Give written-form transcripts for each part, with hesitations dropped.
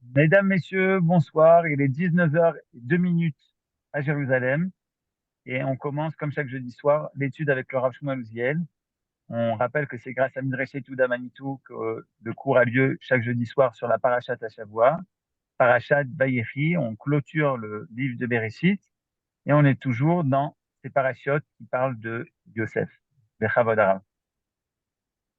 Mesdames, Messieurs, bonsoir. Il est 19h02 à Jérusalem et on commence, comme chaque jeudi soir, l'étude avec le Rav Shmuel Uziel. On rappelle que c'est grâce à Midrashet Yehuda Manitou que le cours a lieu chaque jeudi soir sur la Parashat Hashavua, Parashat Vayechi. On clôture le livre de Bereshit et on est toujours dans ces parachutes qui parlent de Yosef, de Chavodara.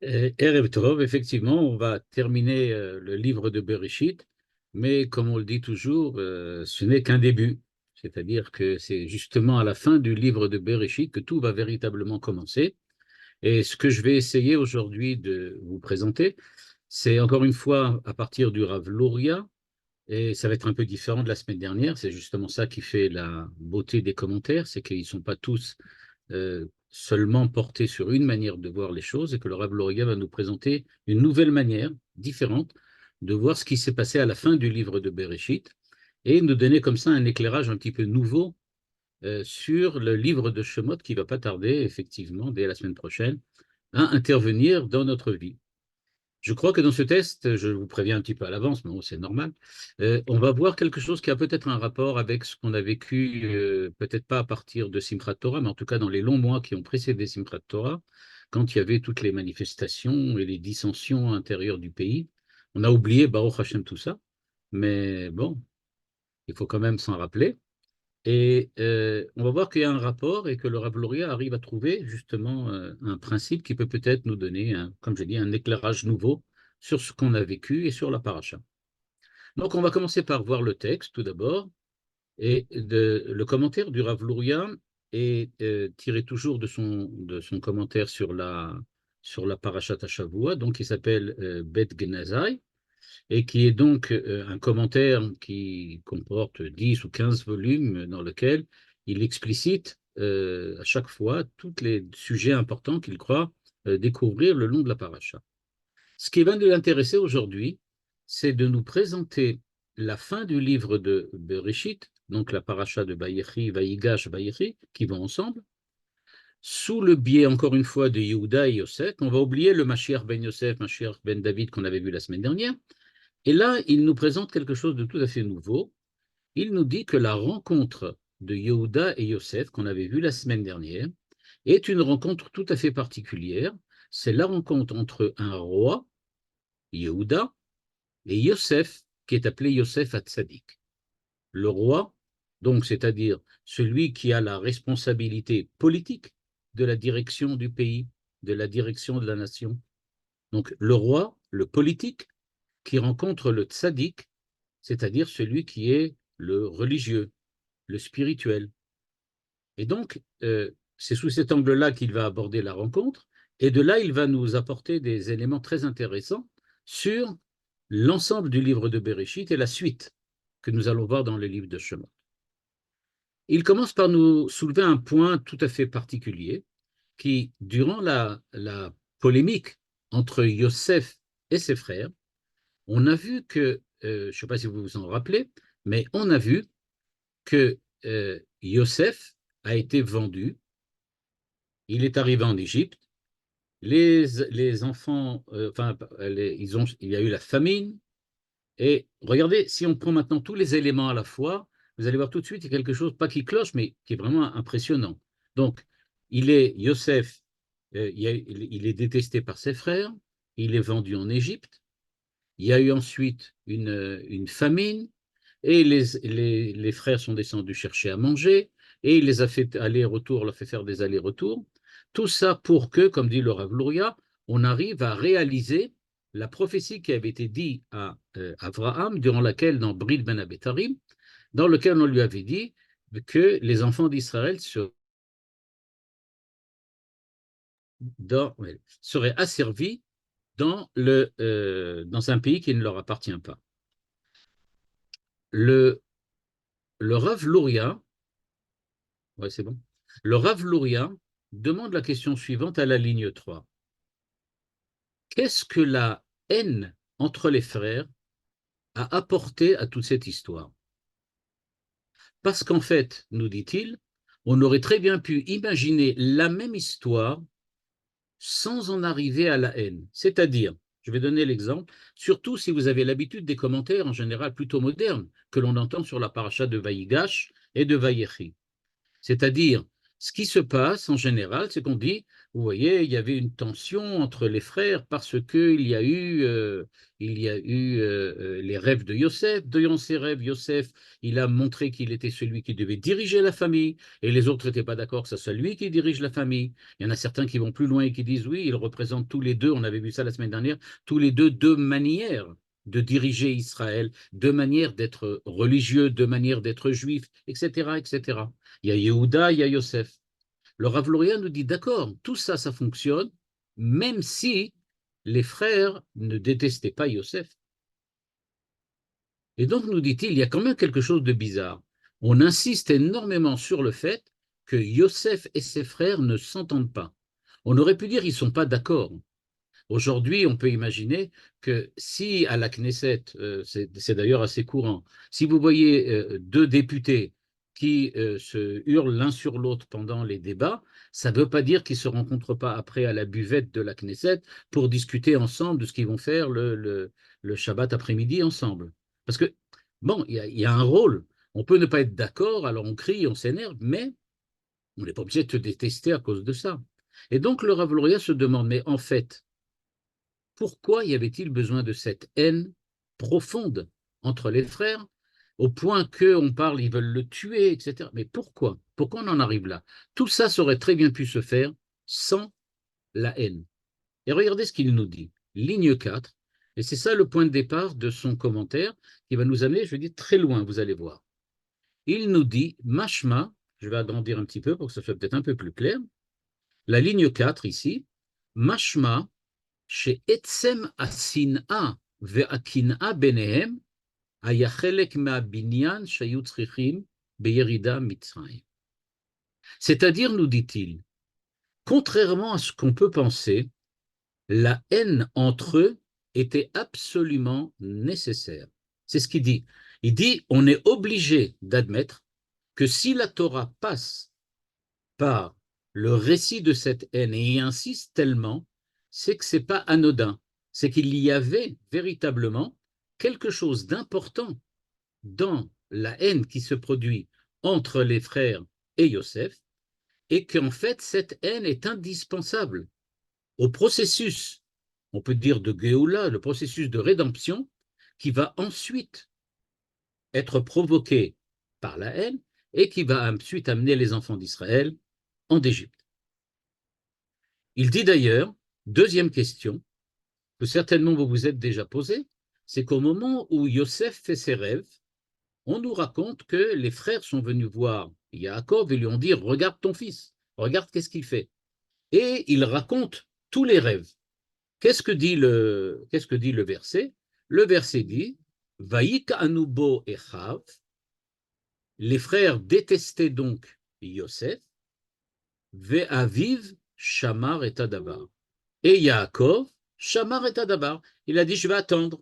Erev Tov, effectivement, on va terminer le livre de Bereshit, mais comme on le dit toujours, ce n'est qu'un début. C'est-à-dire que c'est justement à la fin du livre de Bereshit que tout va véritablement commencer. Et ce que je vais essayer aujourd'hui de vous présenter, c'est encore une fois à partir du Rav Luria, et ça va être un peu différent de la semaine dernière. C'est justement ça qui fait la beauté des commentaires, c'est qu'ils ne sont pas tous seulement porté sur une manière de voir les choses et que le Rav Loria va nous présenter une nouvelle manière, différente, de voir ce qui s'est passé à la fin du livre de Bereshit et nous donner comme ça un éclairage un petit peu nouveau sur le livre de Shemot qui va pas tarder, effectivement, dès la semaine prochaine, à intervenir dans notre vie. Je crois que dans ce test, je vous préviens un petit peu à l'avance, mais bon, c'est normal, on va voir quelque chose qui a peut-être un rapport avec ce qu'on a vécu, peut-être pas à partir de Simchat Torah, mais en tout cas dans les longs mois qui ont précédé Simchat Torah, quand il y avait toutes les manifestations et les dissensions intérieures du pays. On a oublié Baruch Hashem tout ça, mais bon, il faut quand même s'en rappeler. Et on va voir qu'il y a un rapport et que le Rav Luria arrive à trouver justement un principe qui peut peut-être nous donner, comme j'ai dit, un éclairage nouveau sur ce qu'on a vécu et sur la paracha. Donc on va commencer par voir le texte tout d'abord. Et le commentaire du Rav Luria est tiré toujours de son commentaire sur la parashat Hashavua, donc il s'appelle Bet Gnazai, et qui est donc un commentaire qui comporte 10 ou 15 volumes dans lequel il explicite à chaque fois tous les sujets importants qu'il croit découvrir le long de la paracha. Ce qui va nous intéresser aujourd'hui, c'est de nous présenter la fin du livre de Bereshit, donc la paracha de Vayechi, Vayigash, Vayechi, qui vont ensemble, sous le biais, encore une fois, de Yehuda et Yosef. On va oublier le Mashiach ben Yosef, Mashiach ben David qu'on avait vu la semaine dernière, et là, il nous présente quelque chose de tout à fait nouveau. Il nous dit que la rencontre de Yehuda et Yosef, qu'on avait vue la semaine dernière, est une rencontre tout à fait particulière. C'est la rencontre entre un roi, Yehuda, et Yosef, qui est appelé Yosef Hatzadik. Le roi, donc, c'est-à-dire celui qui a la responsabilité politique de la direction du pays, de la direction de la nation. Donc, le roi, le politique, qui rencontre le tzaddik, c'est-à-dire celui qui est le religieux, le spirituel. Et donc, c'est sous cet angle-là qu'il va aborder la rencontre, et de là, il va nous apporter des éléments très intéressants sur l'ensemble du livre de Bereshit et la suite que nous allons voir dans le livre de Shemot. Il commence par nous soulever un point tout à fait particulier qui, durant la polémique entre Yosef et ses frères, on a vu que, je ne sais pas si vous vous en rappelez, mais on a vu que Yosef a été vendu, il est arrivé en Égypte, les enfants, enfin, il y a eu la famine, et regardez, si on prend maintenant tous les éléments à la fois, vous allez voir tout de suite, il y a quelque chose, pas qui cloche, mais qui est vraiment impressionnant. Donc, Yosef, il est détesté par ses frères, il est vendu en Égypte, il y a eu ensuite une famine, et les frères sont descendus chercher à manger, et il les a fait aller-retour, leur fait faire des allers-retours. Tout ça pour que, comme dit le Rav Luria, on arrive à réaliser la prophétie qui avait été dite à Abraham, durant laquelle, dans Bril ben Abetarim, dans lequel on lui avait dit que les enfants d'Israël seraient asservis dans un pays qui ne leur appartient pas. Le, le Rav Luria, ouais, c'est bon. Le Rav Luria demande la question suivante à la ligne 3. Qu'est-ce que la haine entre les frères a apporté à toute cette histoire? Parce qu'en fait, nous dit-il, on aurait très bien pu imaginer la même histoire sans en arriver à la haine. C'est-à-dire, Je vais donner l'exemple, surtout si vous avez l'habitude des commentaires en général plutôt modernes que l'on entend sur la paracha de Vaïgash et de Vaïechi. C'est-à-dire, ce qui se passe en général, c'est qu'on dit, vous voyez, il y avait une tension entre les frères parce qu'il y a eu, les rêves de Yosef. Dans ses rêves, Yosef, il a montré qu'il était celui qui devait diriger la famille et les autres n'étaient pas d'accord que ce soit lui qui dirige la famille. Il y en a certains qui vont plus loin et qui disent, oui, ils représentent tous les deux, on avait vu ça la semaine dernière, tous les deux manières de diriger Israël, deux manières d'être religieux, deux manières d'être juif, etc., etc. Il y a Yehuda, il y a Yosef. Le Rav Luria nous dit, d'accord, tout ça, ça fonctionne, même si les frères ne détestaient pas Yosef. Et donc, nous dit-il, il y a quand même quelque chose de bizarre. On insiste énormément sur le fait que Yosef et ses frères ne s'entendent pas. On aurait pu dire qu'ils ne sont pas d'accord. Aujourd'hui, on peut imaginer que si à la Knesset, c'est d'ailleurs assez courant, si vous voyez deux députés qui se hurlent l'un sur l'autre pendant les débats, ça ne veut pas dire qu'ils ne se rencontrent pas après à la buvette de la Knesset pour discuter ensemble de ce qu'ils vont faire le Shabbat après-midi ensemble. Parce que, bon, il y a un rôle. On peut ne pas être d'accord, alors on crie, on s'énerve, mais on n'est pas obligé de se détester à cause de ça. Et donc le Rav Luria se demande, mais en fait, pourquoi y avait-il besoin de cette haine profonde entre les frères, au point qu'on parle, ils veulent le tuer, etc. Mais pourquoi? Pourquoi on en arrive là? Tout ça, ça aurait très bien pu se faire sans la haine. Et regardez ce qu'il nous dit. Ligne 4, et c'est ça le point de départ de son commentaire, qui va nous amener, je dis, très loin, vous allez voir. Il nous dit, Mashma, je vais agrandir un petit peu pour que ça soit peut-être un peu plus clair, la ligne 4 ici, Mashma, שעצם השנאה והקנאה ביניהם היה חלק מהבניין שהיו צריכים בירידה מצרים. C'est-à-dire, nous dit-il, contrairement à ce qu'on peut penser, la haine entre eux était absolument nécessaire. C'est ce qu'il dit. Il dit, on est obligé d'admettre que si la Torah passe par le récit de cette haine et y insiste tellement, c'est que ce n'est pas anodin, c'est qu'il y avait véritablement quelque chose d'important dans la haine qui se produit entre les frères et Yosef, et qu'en fait, cette haine est indispensable au processus, on peut dire de Géoula, le processus de rédemption, qui va ensuite être provoqué par la haine et qui va ensuite amener les enfants d'Israël en Égypte. Il dit d'ailleurs, deuxième question, que certainement vous vous êtes déjà posée, c'est qu'au moment où Yosef fait ses rêves, on nous raconte que les frères sont venus voir Yaakov et lui ont dit, regarde ton fils, regarde qu'est-ce qu'il fait. Et il raconte tous les rêves. Qu'est-ce que dit le verset? Le verset dit, Vaïk anubo echav, les frères détestaient donc Yosef, ve'aviv shamar et adabar. Et Yaakov, shamar et adabar, il a dit, je vais attendre.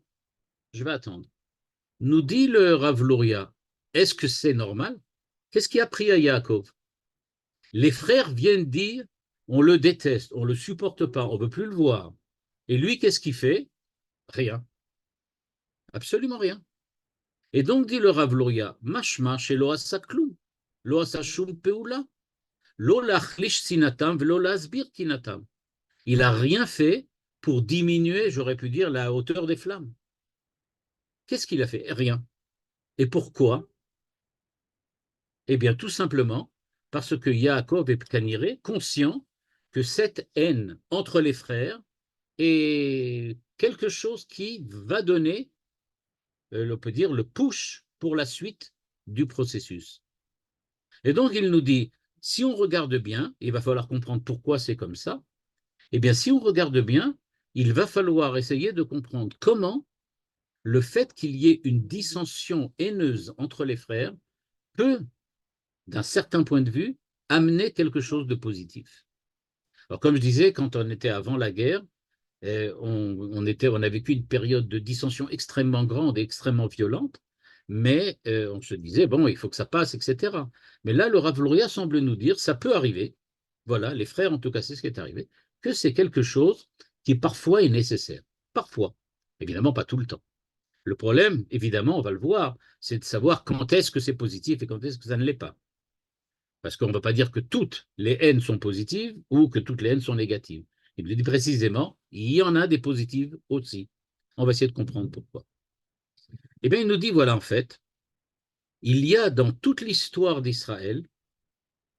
Nous dit le Rav Luria, est-ce que c'est normal? Qu'est-ce qui a pris à Yaakov? Les frères viennent dire, on le déteste, on ne le supporte pas, on ne veut plus le voir. Et lui, qu'est-ce qu'il fait? Rien. Absolument rien. Et donc dit le Rav Luria, mashma chez lo asakloum, lo asashum peula, lo lachlish sinatam, velo lasbir kinatam. Il n'a rien fait pour diminuer, j'aurais pu dire, la hauteur des flammes. Qu'est-ce qu'il a fait? Rien. Et pourquoi? Eh bien, tout simplement parce que Yaakov est Pkaniré, conscient que cette haine entre les frères est quelque chose qui va donner, on peut dire, le push pour la suite du processus. Et donc, il nous dit, si on regarde bien, il va falloir comprendre pourquoi c'est comme ça, eh bien, si on regarde bien, il va falloir essayer de comprendre comment le fait qu'il y ait une dissension haineuse entre les frères peut, d'un certain point de vue, amener quelque chose de positif. Alors, comme je disais, quand on était avant la guerre, on a vécu une période de dissension extrêmement grande et extrêmement violente, mais on se disait, bon, il faut que ça passe, etc. Mais là, le Rav Luria semble nous dire, ça peut arriver, voilà, les frères, en tout cas, c'est ce qui est arrivé, que c'est quelque chose qui parfois est nécessaire. Parfois. Évidemment, pas tout le temps. Le problème, évidemment, on va le voir, c'est de savoir quand est-ce que c'est positif et quand est-ce que ça ne l'est pas. Parce qu'on ne va pas dire que toutes les haines sont positives ou que toutes les haines sont négatives. Il dit précisément, il y en a des positives aussi. On va essayer de comprendre pourquoi. Eh bien, il nous dit, voilà, en fait, il y a dans toute l'histoire d'Israël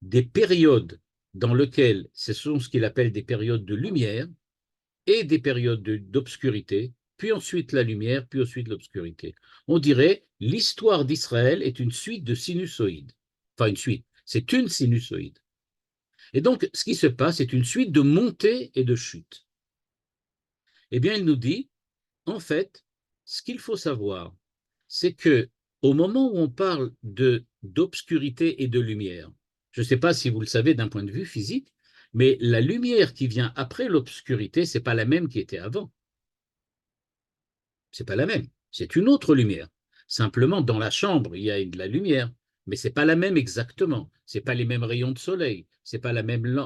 des périodes dans lesquelles ce sont ce qu'il appelle des périodes de lumière et des périodes d'obscurité, puis ensuite la lumière, puis ensuite l'obscurité. On dirait l'histoire d'Israël est une suite de sinusoïdes. Enfin, une suite, c'est une sinusoïde. Et donc, ce qui se passe, c'est une suite de montées et de chutes. Eh bien, il nous dit, en fait, ce qu'il faut savoir, c'est que au moment où on parle d'obscurité et de lumière, je ne sais pas si vous le savez d'un point de vue physique, mais la lumière qui vient après l'obscurité, ce n'est pas la même qui était avant. C'est pas la même, c'est une autre lumière. Simplement, dans la chambre, il y a de la lumière, mais c'est pas la même exactement. C'est pas les mêmes rayons de soleil, c'est pas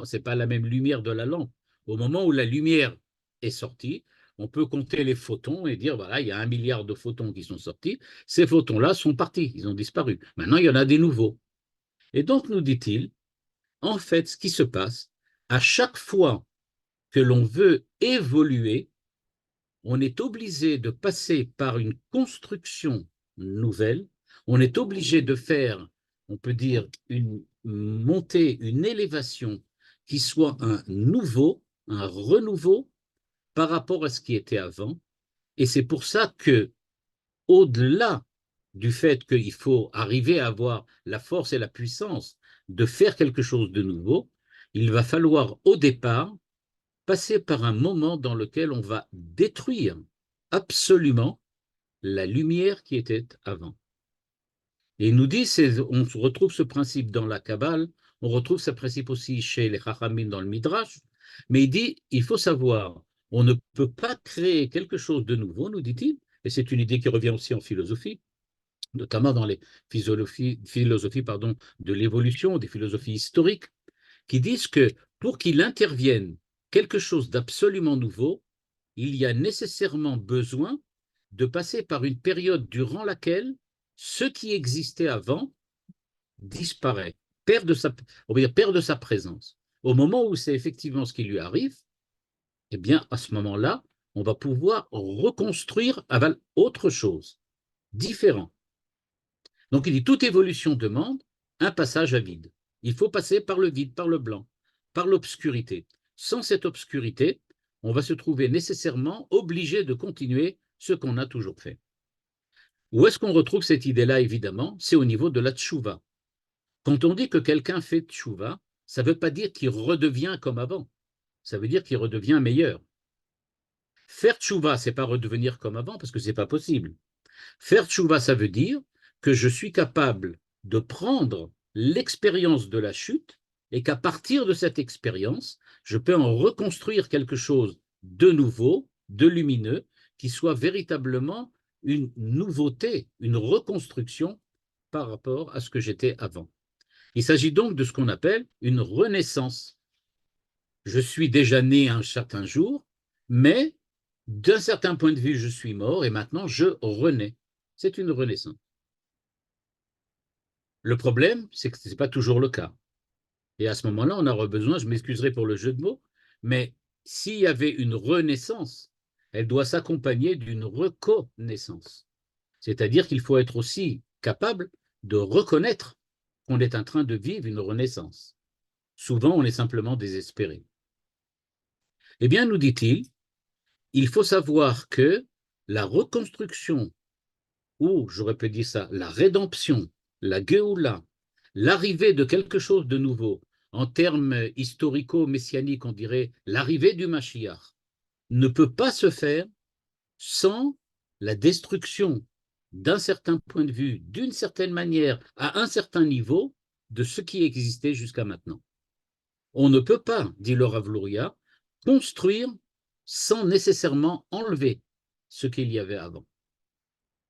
c'est pas la même lumière de la lampe. Au moment où la lumière est sortie, on peut compter les photons et dire voilà, il y a 1 milliard de photons qui sont sortis. Ces photons-là sont partis, ils ont disparu. Maintenant, il y en a des nouveaux. Et donc, nous dit-il, en fait, ce qui se passe, à chaque fois que l'on veut évoluer, on est obligé de passer par une construction nouvelle, on est obligé de faire, on peut dire, une montée, une élévation qui soit un nouveau, un renouveau par rapport à ce qui était avant. Et c'est pour ça que, au-delà du fait qu'il faut arriver à avoir la force et la puissance de faire quelque chose de nouveau, il va falloir au départ passer par un moment dans lequel on va détruire absolument la lumière qui était avant. Et il nous dit, on retrouve ce principe dans la Kabbale, on retrouve ce principe aussi chez les Chachamim dans le Midrash, mais il dit, il faut savoir, on ne peut pas créer quelque chose de nouveau, nous dit-il, et c'est une idée qui revient aussi en philosophie, notamment dans les philosophies de l'évolution, des philosophies historiques, qui disent que pour qu'il intervienne quelque chose d'absolument nouveau, il y a nécessairement besoin de passer par une période durant laquelle ce qui existait avant disparaît, on va dire, perd de sa présence. Au moment où c'est effectivement ce qui lui arrive, eh bien, à ce moment-là, on va pouvoir reconstruire avec autre chose, différent. Donc, il dit, toute évolution demande un passage à vide. Il faut passer par le vide, par le blanc, par l'obscurité. Sans cette obscurité, on va se trouver nécessairement obligé de continuer ce qu'on a toujours fait. Où est-ce qu'on retrouve cette idée-là, évidemment? C'est au niveau de la tchouva. Quand on dit que quelqu'un fait tchouva, ça ne veut pas dire qu'il redevient comme avant. Ça veut dire qu'il redevient meilleur. Faire tchouva, ce n'est pas redevenir comme avant, parce que ce n'est pas possible. Faire tchouva, ça veut dire que je suis capable de prendre l'expérience de la chute et qu'à partir de cette expérience, je peux en reconstruire quelque chose de nouveau, de lumineux, qui soit véritablement une nouveauté, une reconstruction par rapport à ce que j'étais avant. Il s'agit donc de ce qu'on appelle une renaissance. Je suis déjà né un certain jour, mais d'un certain point de vue, je suis mort et maintenant je renais. C'est une renaissance. Le problème, c'est que ce n'est pas toujours le cas. Et à ce moment-là, on aura besoin, je m'excuserai pour le jeu de mots, mais s'il y avait une renaissance, elle doit s'accompagner d'une reconnaissance. C'est-à-dire qu'il faut être aussi capable de reconnaître qu'on est en train de vivre une renaissance. Souvent, on est simplement désespéré. Eh bien, nous dit-il, il faut savoir que la reconstruction, ou j'aurais pu dire ça, la rédemption, la Géoula, l'arrivée de quelque chose de nouveau, en termes historico-messianiques, on dirait l'arrivée du Mashiach, ne peut pas se faire sans la destruction d'un certain point de vue, d'une certaine manière, à un certain niveau, de ce qui existait jusqu'à maintenant. On ne peut pas, dit le Rav Luria, construire sans nécessairement enlever ce qu'il y avait avant.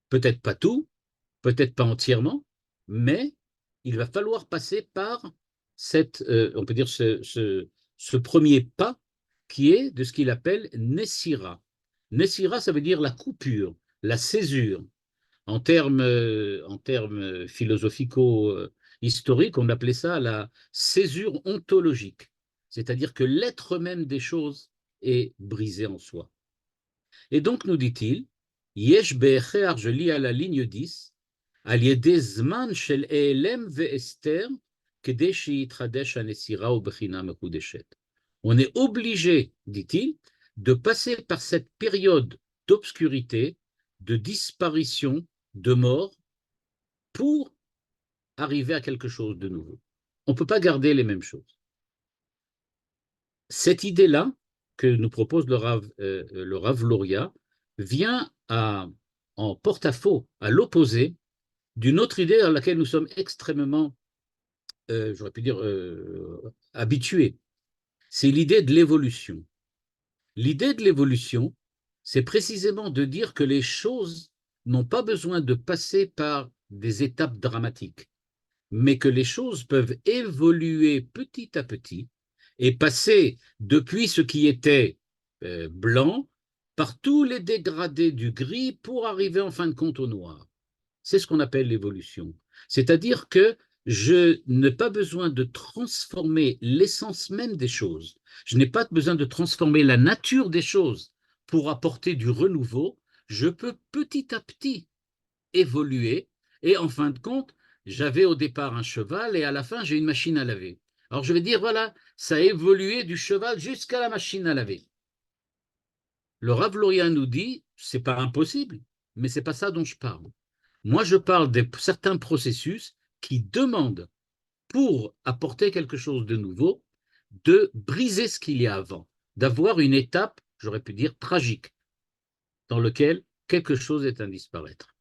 Peut-être pas tout, peut-être pas entièrement, mais il va falloir passer par on peut dire ce premier pas qui est de ce qu'il appelle Nessira. Nessira, ça veut dire la coupure, la césure. En termes philosophico-historiques, on appelait ça la césure ontologique. C'est-à-dire que l'être même des choses est brisé en soi. Et donc, nous dit-il, Yesh be'echer, je lis à la ligne 10, Al yedei zman shel elem ve'ester, kedei sheyitradesh hanesira ubechina mekudeshet. On est obligé, dit-il, de passer par cette période d'obscurité, de disparition, de mort, pour arriver à quelque chose de nouveau. On ne peut pas garder les mêmes choses. Cette idée-là que nous propose le Rav Luria vient en porte-à-faux, à l'opposé d'une autre idée à laquelle nous sommes extrêmement, j'aurais pu dire, habitués. C'est l'idée de l'évolution. L'idée de l'évolution, c'est précisément de dire que les choses n'ont pas besoin de passer par des étapes dramatiques, mais que les choses peuvent évoluer petit à petit et passer depuis ce qui était blanc par tous les dégradés du gris pour arriver en fin de compte au noir. C'est ce qu'on appelle l'évolution. C'est-à-dire que je n'ai pas besoin de transformer l'essence même des choses. Je n'ai pas besoin de transformer la nature des choses pour apporter du renouveau. Je peux petit à petit évoluer et en fin de compte, j'avais au départ un cheval et à la fin, j'ai une machine à laver. Alors je vais dire, voilà, ça a évolué du cheval jusqu'à la machine à laver. Le Rav Luria nous dit, c'est pas impossible, mais c'est pas ça dont je parle. Moi, je parle de certains processus qui demandent, pour apporter quelque chose de nouveau, de briser ce qu'il y a avant, d'avoir une étape, j'aurais pu dire, tragique, dans laquelle quelque chose est à disparaître.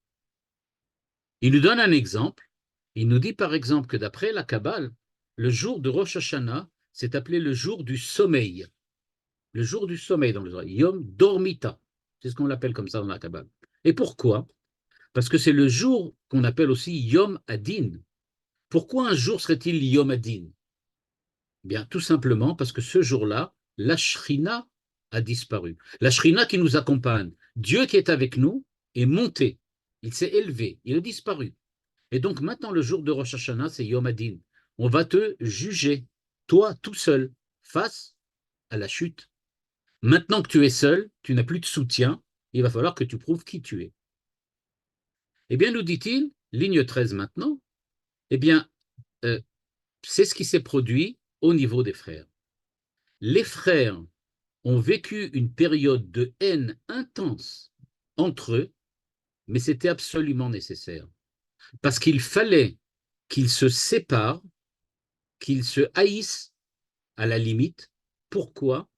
Il nous donne un exemple. Il nous dit par exemple que d'après la Kabbale, le jour de Rosh Hashanah, c'est appelé le jour du sommeil. Le jour du sommeil dans le Zohar, Yom Dormita. C'est ce qu'on l'appelle comme ça dans la Kabbale. Et pourquoi? Parce que c'est le jour qu'on appelle aussi Yom Adin. Pourquoi un jour serait-il Yom Adin? Bien, tout simplement parce que ce jour-là, la Shrina a disparu. La Shrina qui nous accompagne, Dieu qui est avec nous, est monté. Il s'est élevé, il a disparu. Et donc maintenant, le jour de Rosh Hashanah, c'est Yom Adin. On va te juger, toi tout seul, face à la chute. Maintenant que tu es seul, tu n'as plus de soutien, il va falloir que tu prouves qui tu es. Eh bien, nous dit-il, ligne 13 maintenant, eh bien, c'est ce qui s'est produit au niveau des frères. Les frères ont vécu une période de haine intense entre eux, mais c'était absolument nécessaire. Parce qu'il fallait qu'ils se séparent, qu'ils se haïssent à la limite. Pourquoi?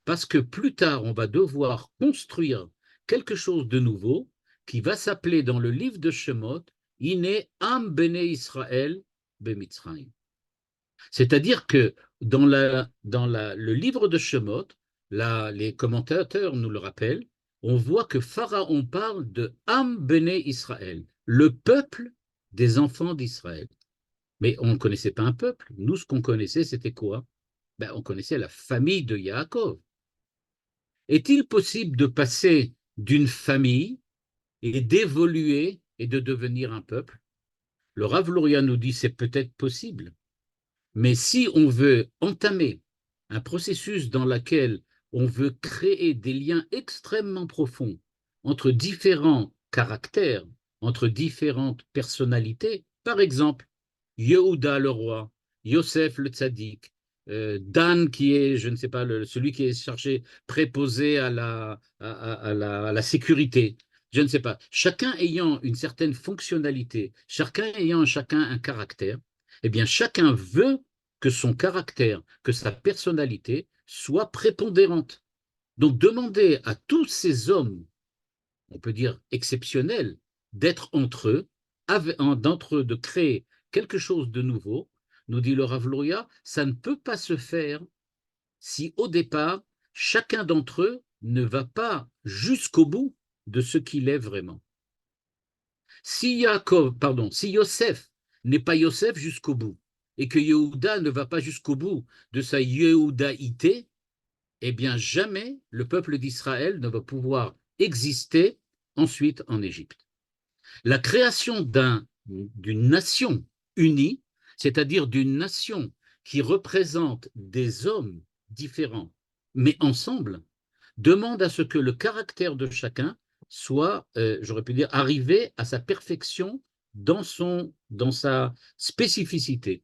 Parce que plus tard, on va devoir construire quelque chose de nouveau qui va s'appeler dans le livre de Shemot, Iné Am Bene Israël Bemitzrayim. C'est-à-dire que le livre de Shemot, les commentateurs nous le rappellent, on voit que Pharaon parle de Am Bene Israël, le peuple des enfants d'Israël. Mais on ne connaissait pas un peuple. Nous, ce qu'on connaissait, c'était quoi? Ben, on connaissait la famille de Yaakov. Est-il possible de passer d'une famille et d'évoluer et de devenir un peuple? Le Rav Luria nous dit c'est peut-être possible, mais si on veut entamer un processus dans lequel on veut créer des liens extrêmement profonds entre différents caractères, entre différentes personnalités, par exemple, Yehuda le roi, Yosef le tzaddik, Dan qui est, je ne sais pas, celui qui est chargé, préposé à la sécurité, je ne sais pas, chacun ayant une certaine fonctionnalité, chacun ayant chacun un caractère, eh bien chacun veut que son caractère, que sa personnalité soit prépondérante. Donc demander à tous ces hommes, on peut dire exceptionnels, d'être entre eux, d'entre eux de créer quelque chose de nouveau, nous dit le Rav Luria, ça ne peut pas se faire si au départ, chacun d'entre eux ne va pas jusqu'au bout de ce qu'il est vraiment. Si Yosef n'est pas Yosef jusqu'au bout, et que Yehuda ne va pas jusqu'au bout de sa Yehudaïté, eh bien jamais le peuple d'Israël ne va pouvoir exister ensuite en Égypte. La création d'une nation unie, c'est-à-dire d'une nation qui représente des hommes différents, mais ensemble, demande à ce que le caractère de chacun soit, j'aurais pu dire, arrivé à sa perfection dans sa spécificité.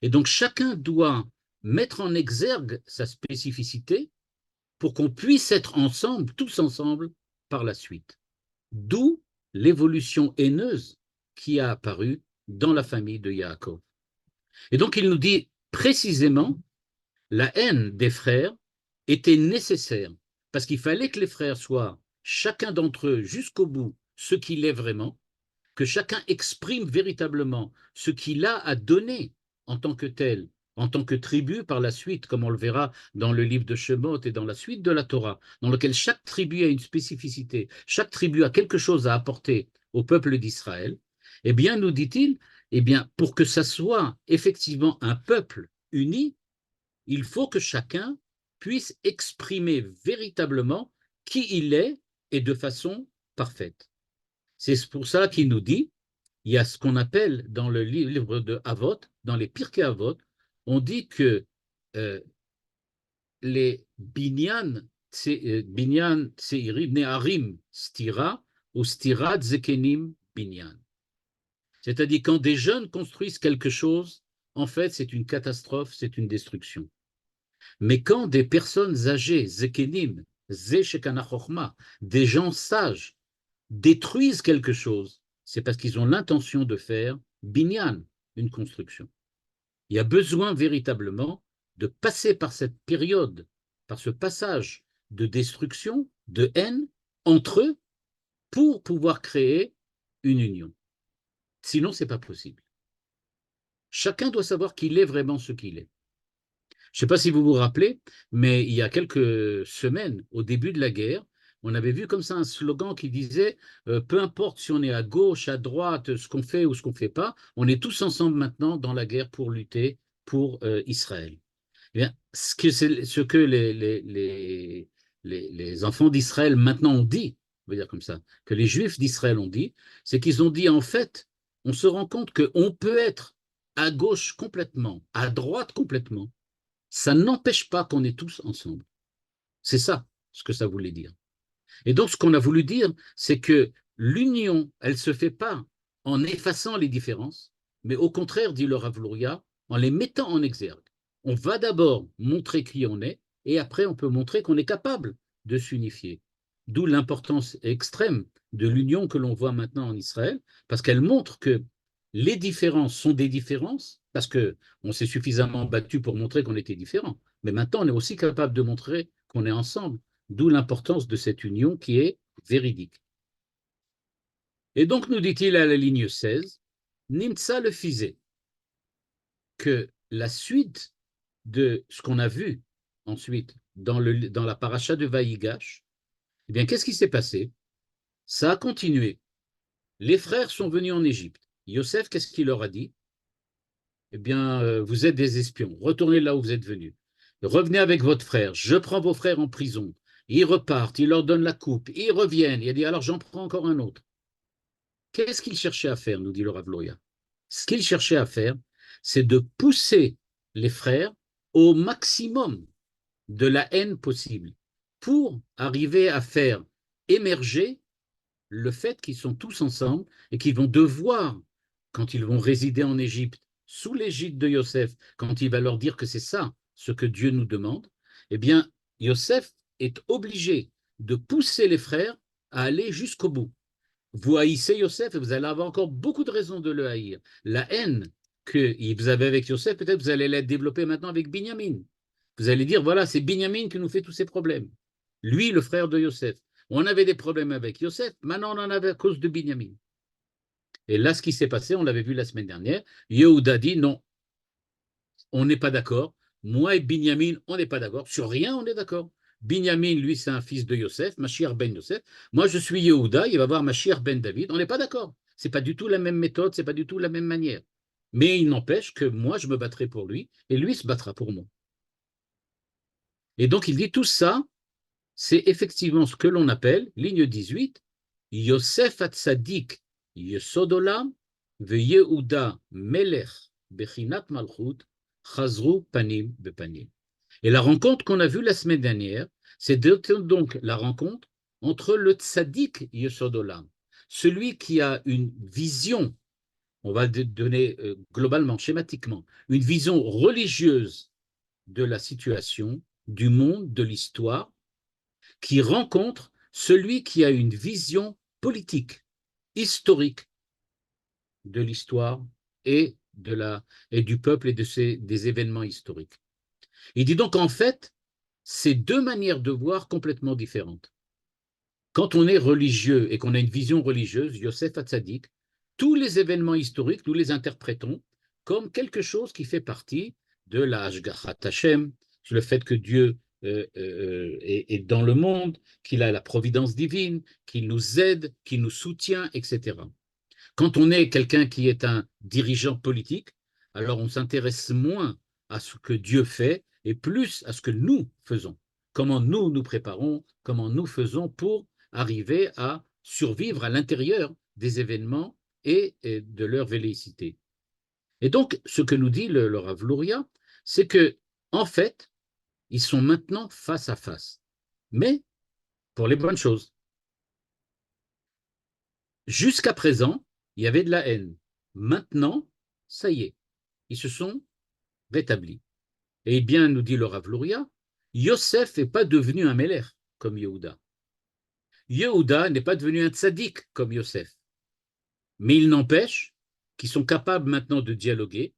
Et donc chacun doit mettre en exergue sa spécificité pour qu'on puisse être ensemble, tous ensemble, par la suite. D'où l'évolution haineuse qui a apparu dans la famille de Yaakov. Et donc il nous dit précisément, la haine des frères était nécessaire, parce qu'il fallait que les frères soient, chacun d'entre eux, jusqu'au bout, ce qu'il est vraiment, que chacun exprime véritablement ce qu'il a à donner en tant que tel, en tant que tribu par la suite, comme on le verra dans le livre de Shemot et dans la suite de la Torah, dans lequel chaque tribu a une spécificité, chaque tribu a quelque chose à apporter au peuple d'Israël. Eh bien, nous dit-il, eh bien, pour que ça soit effectivement un peuple uni, il faut que chacun puisse exprimer véritablement qui il est et de façon parfaite. C'est pour ça qu'il nous dit, il y a ce qu'on appelle dans le livre de Avot, dans les Pirkei Avot, on dit que les binyan tseirim ne'arim stira ou stira zekenim binyan. C'est-à-dire quand des jeunes construisent quelque chose, en fait c'est une catastrophe, c'est une destruction. Mais quand des personnes âgées, zekenim, ze shekana chochma, des gens sages, détruisent quelque chose, c'est parce qu'ils ont l'intention de faire binyan, une construction. Il y a besoin véritablement de passer par cette période, par ce passage de destruction, de haine entre eux pour pouvoir créer une union. Sinon, ce n'est pas possible. Chacun doit savoir qu'il est vraiment ce qu'il est. Je ne sais pas si vous vous rappelez, mais il y a quelques semaines, au début de la guerre, on avait vu comme ça un slogan qui disait peu importe si on est à gauche, à droite, ce qu'on fait ou ce qu'on ne fait pas, on est tous ensemble maintenant dans la guerre pour lutter pour Israël. Eh bien, ce que les enfants d'Israël maintenant ont dit, on va dire comme ça, que les Juifs d'Israël ont dit, c'est qu'ils ont dit en fait, on se rend compte qu'on peut être à gauche complètement, à droite complètement, ça n'empêche pas qu'on est tous ensemble. C'est ça ce que ça voulait dire. Et donc, ce qu'on a voulu dire, c'est que l'union, elle ne se fait pas en effaçant les différences, mais au contraire, dit le Rav Luria, en les mettant en exergue. On va d'abord montrer qui on est, et après, on peut montrer qu'on est capable de s'unifier. D'où l'importance extrême de l'union que l'on voit maintenant en Israël, parce qu'elle montre que les différences sont des différences, parce qu'on s'est suffisamment battu pour montrer qu'on était différents. Mais maintenant, on est aussi capable de montrer qu'on est ensemble. D'où l'importance de cette union qui est véridique. Et donc, nous dit-il à la ligne 16, Nimtsa le fisé, que la suite de ce qu'on a vu ensuite dans la paracha de Vaïgash, eh bien, qu'est-ce qui s'est passé? Ça a continué. Les frères sont venus en Égypte. Yosef, qu'est-ce qu'il leur a dit? Eh bien, vous êtes des espions. Retournez là où vous êtes venus. Revenez avec votre frère. Je prends vos frères en prison. Ils repartent, ils leur donnent la coupe. Ils reviennent. Il a dit, alors j'en prends encore un autre. Qu'est-ce qu'il cherchait à faire, nous dit le Rav Loya? Ce qu'il cherchait à faire, c'est de pousser les frères au maximum de la haine possible pour arriver à faire émerger le fait qu'ils sont tous ensemble et qu'ils vont devoir, quand ils vont résider en Égypte, sous l'égide de Yosef, quand il va leur dire que c'est ça ce que Dieu nous demande, eh bien, Yosef est obligé de pousser les frères à aller jusqu'au bout. Vous haïssez Yosef et vous allez avoir encore beaucoup de raisons de le haïr. La haine que vous avez avec Yosef, peut-être vous allez la développer maintenant avec Binyamin. Vous allez dire, voilà, c'est Binyamin qui nous fait tous ces problèmes. Lui, le frère de Yosef. On avait des problèmes avec Yosef, maintenant on en avait à cause de Binyamin. Et là, ce qui s'est passé, on l'avait vu la semaine dernière, Yehuda dit, non, on n'est pas d'accord. Moi et Binyamin, on n'est pas d'accord. Sur rien, on est d'accord. Binyamin, lui, c'est un fils de Yosef, Mashiach ben Yosef. Moi, je suis Yehuda, il va voir Mashiach ben David. On n'est pas d'accord. C'est pas du tout la même méthode, c'est pas du tout la même manière. Mais il n'empêche que moi, je me battrai pour lui et lui se battra pour moi. Et donc il dit tout ça, c'est effectivement ce que l'on appelle, ligne 18, Yosef Hatzadik Yesod Olam veYehuda Melech Bechinat Malchut Chazru Panim Bepanim. Et la rencontre qu'on a vue la semaine dernière, c'est donc la rencontre entre le tzaddik Yesod Olam, celui qui a une vision, on va donner globalement, schématiquement, une vision religieuse de la situation, du monde, de l'histoire, qui rencontre celui qui a une vision politique, historique de l'histoire et, et du peuple et des événements historiques. Il dit donc en fait, c'est deux manières de voir complètement différentes. Quand on est religieux et qu'on a une vision religieuse, Yosef Hatzadik, tous les événements historiques, nous les interprétons comme quelque chose qui fait partie de la Hashgachat Hashem, le fait que Dieu est dans le monde, qu'il a la providence divine, qu'il nous aide, qu'il nous soutient, etc. Quand on est quelqu'un qui est un dirigeant politique, alors on s'intéresse moins à ce que Dieu fait et plus à ce que nous faisons. Comment nous nous préparons, comment nous faisons pour arriver à survivre à l'intérieur des événements et de leur velléicité. Et donc, ce que nous dit le Rav Luria, c'est que, en fait, ils sont maintenant face à face, mais pour les bonnes choses. Jusqu'à présent, il y avait de la haine. Maintenant, ça y est, ils se sont rétablis. Et bien, nous dit le Rav Luria, Yosef n'est pas devenu un Melech comme Yehuda. Yehuda n'est pas devenu un tzaddik comme Yosef. Mais il n'empêche qu'ils sont capables maintenant de dialoguer,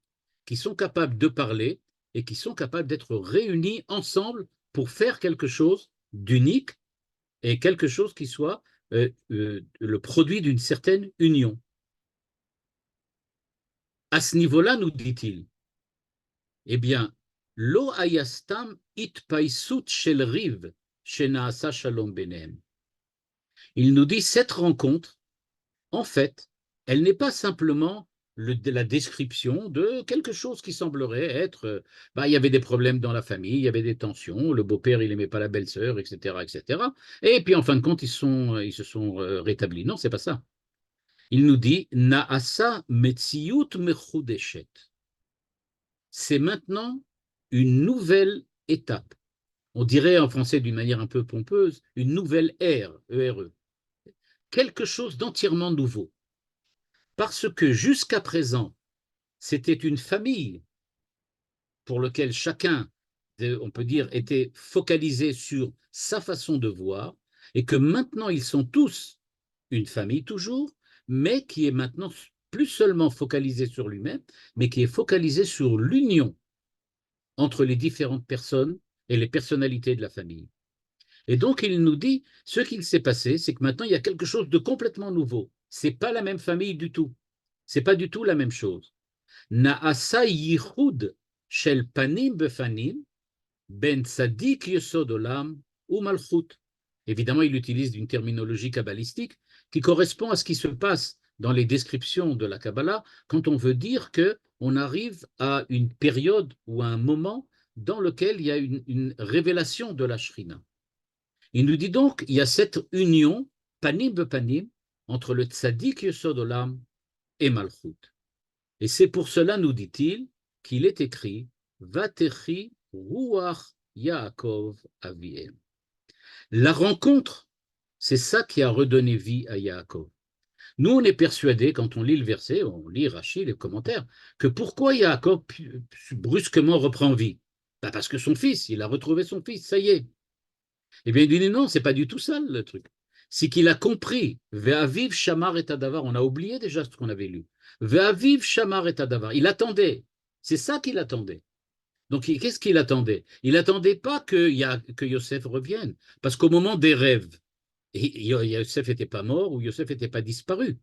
qu'ils sont capables de parler et qu'ils sont capables d'être réunis ensemble pour faire quelque chose d'unique et quelque chose qui soit le produit d'une certaine union. À ce niveau-là, nous dit-il, eh bien, lo ayastam itpaisut shel riv shenaasa shalom benem. Il nous dit cette rencontre, en fait, elle n'est pas simplement la description de quelque chose qui semblerait être, il y avait des problèmes dans la famille, il y avait des tensions, le beau-père il n'aimait pas la belle-sœur, etc., etc. Et puis en fin de compte ils se sont rétablis. Non, c'est pas ça. Il nous dit Naasa metziyut mechudeshet. C'est maintenant une nouvelle étape. On dirait en français d'une manière un peu pompeuse, une nouvelle ère, E-R-E. Quelque chose d'entièrement nouveau. Parce que jusqu'à présent, c'était une famille pour laquelle chacun, on peut dire, était focalisé sur sa façon de voir, et que maintenant ils sont tous une famille toujours, mais qui est maintenant plus seulement focalisé sur lui-même, mais qui est focalisé sur l'union entre les différentes personnes et les personnalités de la famille. Et donc, il nous dit, ce qu'il s'est passé, c'est que maintenant, il y a quelque chose de complètement nouveau. Ce n'est pas la même famille du tout. Ce n'est pas du tout la même chose. Naasa yichud shel panim befanim ben tzadik yesod olam ou malchut. Évidemment, il utilise une terminologie kabbalistique qui correspond à ce qui se passe dans les descriptions de la Kabbalah quand on veut dire qu'on arrive à une période ou à un moment dans lequel il y a une révélation de la Shrina. Il nous dit donc, il y a cette union, panim bepanim, entre le tzaddik yesod olam et malchut. Et c'est pour cela, nous dit-il, qu'il est écrit Vatechi Ruach Yaakov Aviem. La rencontre, c'est ça qui a redonné vie à Yaakov. Nous, on est persuadés, quand on lit le verset, on lit Rashi, les commentaires, que pourquoi Yaakov brusquement reprend vie? Parce que son fils, il a retrouvé son fils, ça y est. Eh bien, il dit non, c'est pas du tout ça le truc. C'est qu'il a compris, Ve'aviv Shamar et Adavar, on a oublié déjà ce qu'on avait lu. Ve'aviv Shamar et Adavar, il attendait, c'est ça qu'il attendait. Donc, qu'est-ce qu'il attendait? Il n'attendait pas que Yosef revienne, parce qu'au moment des rêves, Yosef n'était pas mort ou Yosef n'était pas disparu.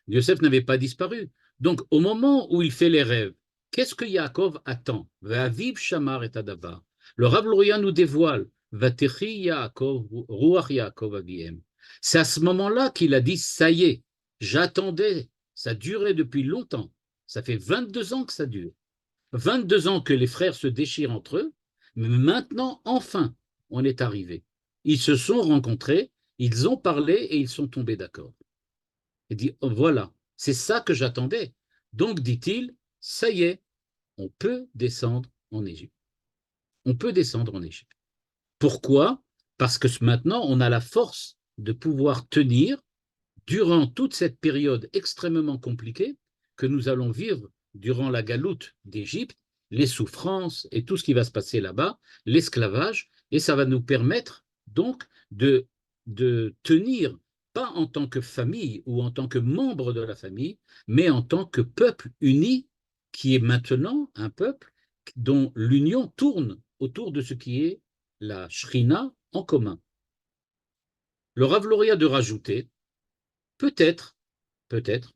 Yosef n'avait pas disparu. Donc, au moment où il fait les rêves, qu'est-ce que Yaakov attend? Ve'aviv Shamar et Adavar. Le Rav Luria nous dévoile Vatechi Yaakov, Ruach Yaakov Aviem. C'est à ce moment-là qu'il a dit ça y est, j'attendais, ça durait depuis longtemps. Ça fait 22 ans que ça dure. 22 ans que les frères se déchirent entre eux, Mais maintenant, enfin, on est arrivé. Ils se sont rencontrés, ils ont parlé et ils sont tombés d'accord. Il dit, oh, voilà, c'est ça que j'attendais. Donc, dit-il, ça y est, on peut descendre en Égypte. On peut descendre en Égypte. Pourquoi? Parce que maintenant, on a la force de pouvoir tenir durant toute cette période extrêmement compliquée que nous allons vivre durant la galoute d'Égypte, les souffrances et tout ce qui va se passer là-bas, l'esclavage, et ça va nous permettre donc de tenir, pas en tant que famille ou en tant que membre de la famille, mais en tant que peuple uni, qui est maintenant un peuple dont l'union tourne autour de ce qui est la Shrina en commun. Le Rav Loria de rajouter, peut-être, peut-être,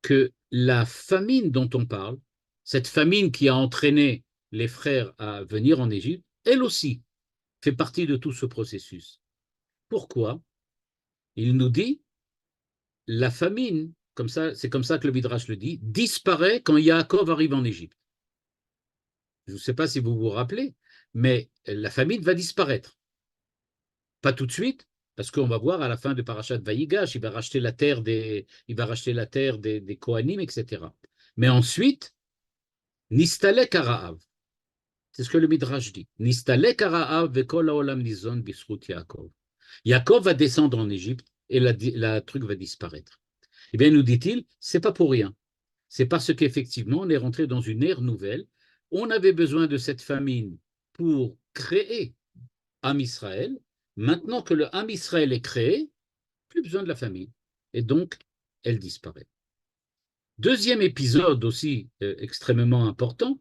que la famine dont on parle, cette famine qui a entraîné les frères à venir en Égypte, elle aussi fait partie de tout ce processus. Pourquoi? Il nous dit, la famine, comme ça, c'est comme ça que le Midrash le dit, disparaît quand Yaakov arrive en Égypte. Je ne sais pas si vous vous rappelez, mais la famine va disparaître. Pas tout de suite, parce qu'on va voir à la fin de Parashat Vayigash, il va racheter la terre des Kohanim, etc. Mais ensuite, Nistalek Araav, c'est ce que le Midrash dit. Nistalek Araav vekol haolam nizon bisrut Yaakov. Yaakov va descendre en Égypte et la truc va disparaître. Eh bien, nous dit-il, c'est pas pour rien. C'est parce qu'effectivement, on est rentré dans une ère nouvelle. On avait besoin de cette famine pour créer Am Israël. Maintenant que le Am Israël est créé, plus besoin de la famille. Et donc, elle disparaît. Deuxième épisode aussi extrêmement important,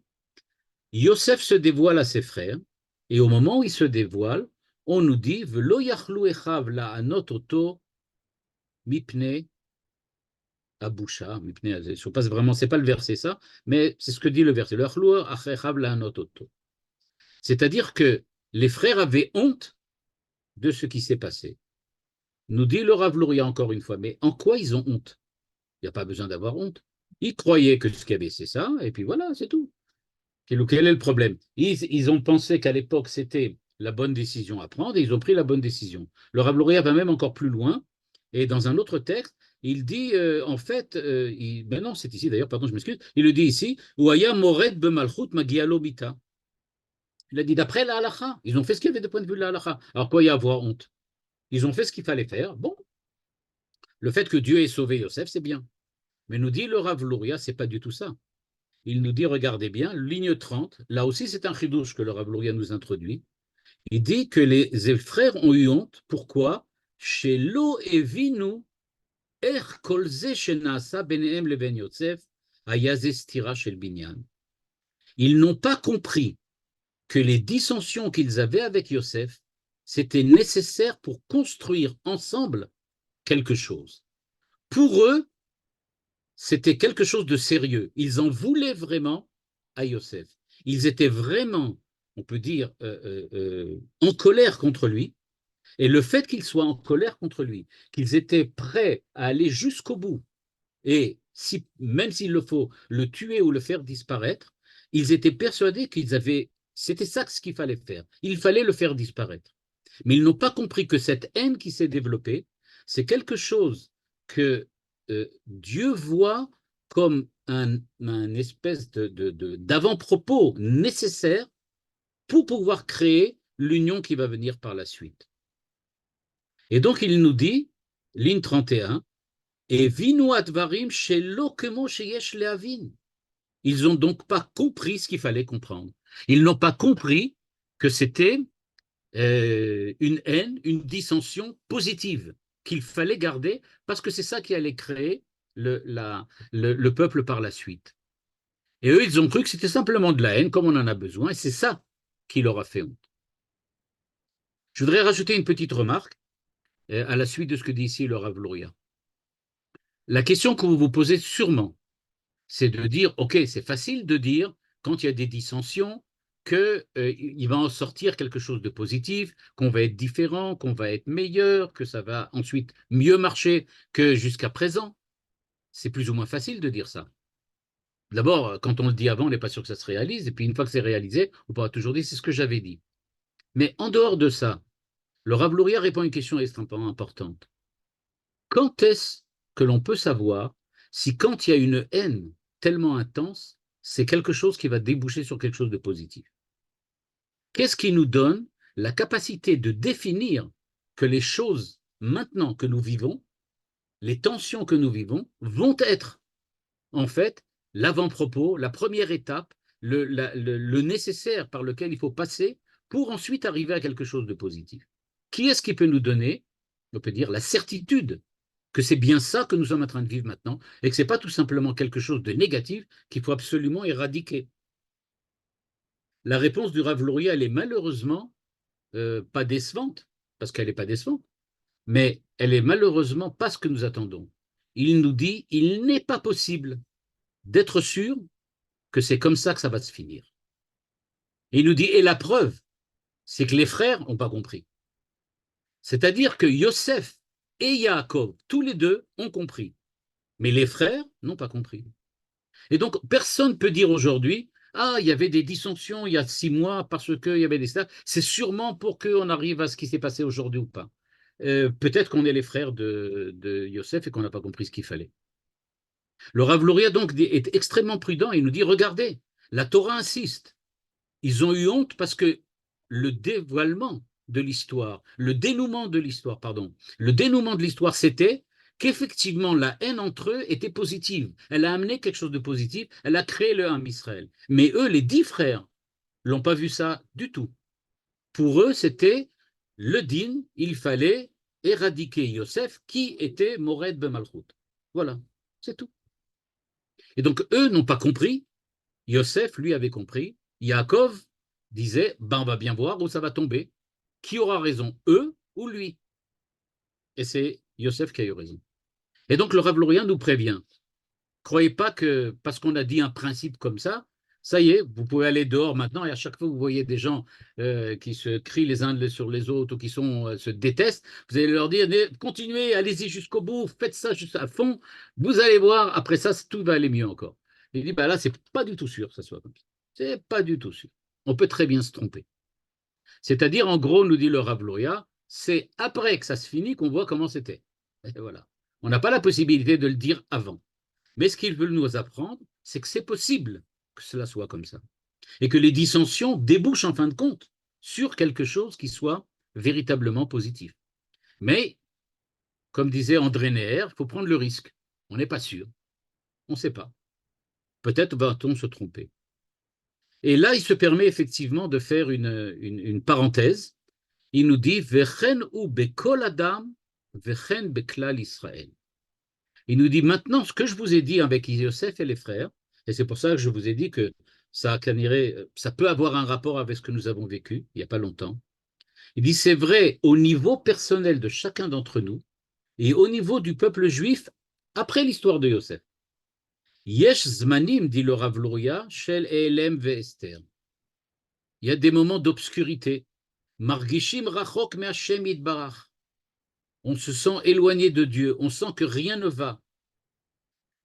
Yosef se dévoile à ses frères, et au moment où il se dévoile, on nous dit Velo yachlu echav la'anot oto mipne abusha, mipne, je ne sais pas vraiment, c'est pas le verset ça, mais c'est ce que dit le verset. Lo yachlu echav la'anot oto. C'est-à-dire que les frères avaient honte de ce qui s'est passé. Nous dit le Rav Luria encore une fois, mais en quoi ils ont honte? Il n'y a pas besoin d'avoir honte. Ils croyaient que ce qu'il y avait, c'est ça, et puis voilà, c'est tout. Quel est le problème? Ils ont pensé qu'à l'époque, c'était la bonne décision à prendre, et ils ont pris la bonne décision. Le Rav Luria va même encore plus loin, et dans un autre texte, il dit, en fait, ben non, c'est ici d'ailleurs, pardon, je m'excuse, il le dit ici, Ouaya mored bemalchut magialobita. Il a dit d'après la halacha, ils ont fait ce qu'il y avait de point de vue de la halacha. Alors quoi y avoir honte? Ils ont fait ce qu'il fallait faire. Bon, le fait que Dieu ait sauvé Yosef, c'est bien. Mais nous dit le Rav Luria, c'est pas du tout ça. Il nous dit, regardez bien, ligne 30, là aussi c'est un chidouche que le Rav Luria nous introduit. Il dit que les frères ont eu honte. Pourquoi? Chez Lo evinu er kolze shenasa benehem leben Yosef ayazestira shel binyan. Ils n'ont pas compris que les dissensions qu'ils avaient avec Yosef, c'était nécessaire pour construire ensemble quelque chose. Pour eux, c'était quelque chose de sérieux. Ils en voulaient vraiment à Yosef. Ils étaient vraiment, on peut dire, en colère contre lui. Et le fait qu'ils soient en colère contre lui, qu'ils étaient prêts à aller jusqu'au bout, et si, même s'il le faut, le tuer ou le faire disparaître, ils étaient persuadés qu'ils avaient, c'était ça ce qu'il fallait faire. Il fallait le faire disparaître. Mais ils n'ont pas compris que cette haine qui s'est développée, c'est quelque chose que Dieu voit comme un espèce d'avant-propos nécessaire pour pouvoir créer l'union qui va venir par la suite. Et donc il nous dit, ligne 31, et vinu advarim shelo kemo sheyesh lehavin. Ils n'ont donc pas compris ce qu'il fallait comprendre. Ils n'ont pas compris que c'était une haine, une dissension positive qu'il fallait garder parce que c'est ça qui allait créer le peuple par la suite. Et eux, ils ont cru que c'était simplement de la haine, comme on en a besoin, et c'est ça qui leur a fait honte. Je voudrais rajouter une petite remarque à la suite de ce que dit ici le Rav Luria. La question que vous vous posez sûrement, c'est de dire, OK, c'est facile de dire, quand il y a des dissensions, qu'il va en sortir quelque chose de positif, qu'on va être différent, qu'on va être meilleur, que ça va ensuite mieux marcher que jusqu'à présent. C'est plus ou moins facile de dire ça. D'abord, quand on le dit avant, on n'est pas sûr que ça se réalise. Et puis, une fois que c'est réalisé, on pourra toujours dire c'est ce que j'avais dit. Mais en dehors de ça, le Rav Louria répond à une question extrêmement importante. Quand est-ce que l'on peut savoir si quand il y a une haine tellement intense, c'est quelque chose qui va déboucher sur quelque chose de positif? Qu'est-ce qui nous donne la capacité de définir que les choses maintenant que nous vivons, les tensions que nous vivons, vont être en fait l'avant-propos, la première étape, le nécessaire par lequel il faut passer pour ensuite arriver à quelque chose de positif? Qui est-ce qui peut nous donner, on peut dire, la certitude que c'est bien ça que nous sommes en train de vivre maintenant et que ce n'est pas tout simplement quelque chose de négatif qu'il faut absolument éradiquer? La réponse du Rav Louria, elle est malheureusement pas décevante, parce qu'elle n'est pas décevante, mais elle est malheureusement pas ce que nous attendons. Il nous dit, il n'est pas possible d'être sûr que c'est comme ça que ça va se finir. Et il nous dit, et la preuve, c'est que les frères n'ont pas compris. C'est-à-dire que Yosef et Yaakov, tous les deux, ont compris, mais les frères n'ont pas compris. Et donc, personne ne peut dire aujourd'hui, ah, il y avait des dissensions il y a 6 mois parce qu'il y avait des stades. C'est sûrement pour qu'on arrive à ce qui s'est passé aujourd'hui ou pas. Peut-être qu'on est les frères de Yosef et qu'on n'a pas compris ce qu'il fallait. Le Rav Louria donc est extrêmement prudent. Il nous dit, regardez, la Torah insiste. Ils ont eu honte parce que le dévoilement de l'histoire, le dénouement de l'histoire, pardon, le dénouement de l'histoire, c'était qu'effectivement la haine entre eux était positive. Elle a amené quelque chose de positif, elle a créé le Ham Israël. Mais eux, les 10 frères, n'ont pas vu ça du tout. Pour eux, c'était le din, il fallait éradiquer Yosef, qui était Mored Bemalchut. Voilà, c'est tout. Et donc, eux n'ont pas compris. Yosef, lui, avait compris. Yaakov disait, ben, on va bien voir où ça va tomber. Qui aura raison, eux ou lui? Et c'est Yosef qui a eu raison. Et donc, le Rav Louria nous prévient. Croyez pas que parce qu'on a dit un principe comme ça y est, vous pouvez aller dehors maintenant et à chaque fois que vous voyez des gens qui se crient les uns sur les autres ou qui se détestent, vous allez leur dire continuez, allez-y jusqu'au bout, faites ça juste à fond, vous allez voir, après ça, tout va aller mieux encore. Il dit, bah là, c'est pas du tout sûr que ça soit comme ça. C'est pas du tout sûr. On peut très bien se tromper. C'est-à-dire, en gros, nous dit le Rav Louria, c'est après que ça se finit qu'on voit comment c'était. Et voilà. On n'a pas la possibilité de le dire avant. Mais ce qu'ils veulent nous apprendre, c'est que c'est possible que cela soit comme ça. Et que les dissensions débouchent en fin de compte sur quelque chose qui soit véritablement positif. Mais, comme disait André Neher, il faut prendre le risque. On n'est pas sûr. On ne sait pas. Peut-être va-t-on se tromper. Et là, il se permet effectivement de faire une parenthèse. Il nous dit Vechen ou bekol adam, vechen beklal Israël. Il nous dit maintenant ce que je vous ai dit avec Yosef et les frères, et c'est pour ça que je vous ai dit que ça peut avoir un rapport avec ce que nous avons vécu il n'y a pas longtemps. Il dit c'est vrai au niveau personnel de chacun d'entre nous et au niveau du peuple juif après l'histoire de Yosef. Yesh zmanim, dit le Rav Louria, shel Elem ve Esther. Il y a des moments d'obscurité. Margishim rachok me Hashem yitbarach. On se sent éloigné de Dieu, on sent que rien ne va.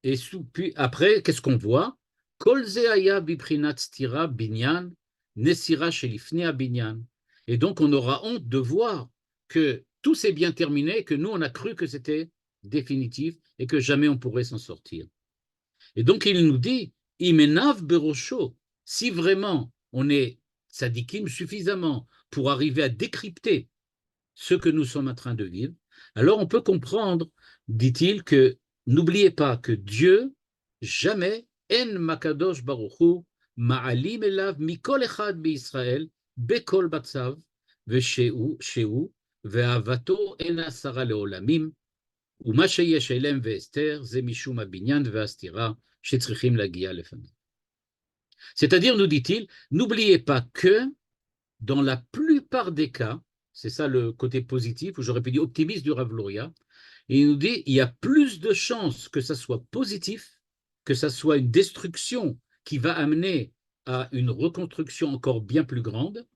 Et puis après, qu'est-ce qu'on voit? Kol zeaya biprinat stira binyan, nesira shelifnea binyan. Et donc, on aura honte de voir que tout s'est bien terminé, que nous, on a cru que c'était définitif et que jamais on pourrait s'en sortir. Et donc, il nous dit, imenav berosho, si vraiment on est sadikim suffisamment pour arriver à décrypter ce que nous sommes en train de vivre, alors on peut comprendre, dit-il, que n'oubliez pas que Dieu, jamais, en makadosh baruchu, ma'alim elav mikol echad b'Israël, bekol batzav, ve'sheu, ve'avato en asara leolamim, ומה שיש אלם ואסתר זה משום הבניין והסתירה שצריכים להגיע לפניו. C'est-à-dire, nous dit-il, n'oubliez pas que dans la plupart des cas, c'est ça le côté positif, ou j'aurais pu dire optimiste du Rav Louria, il nous dit il y a plus de chances que ça soit positif, que ça soit une destruction qui va amener à une reconstruction encore bien plus grande,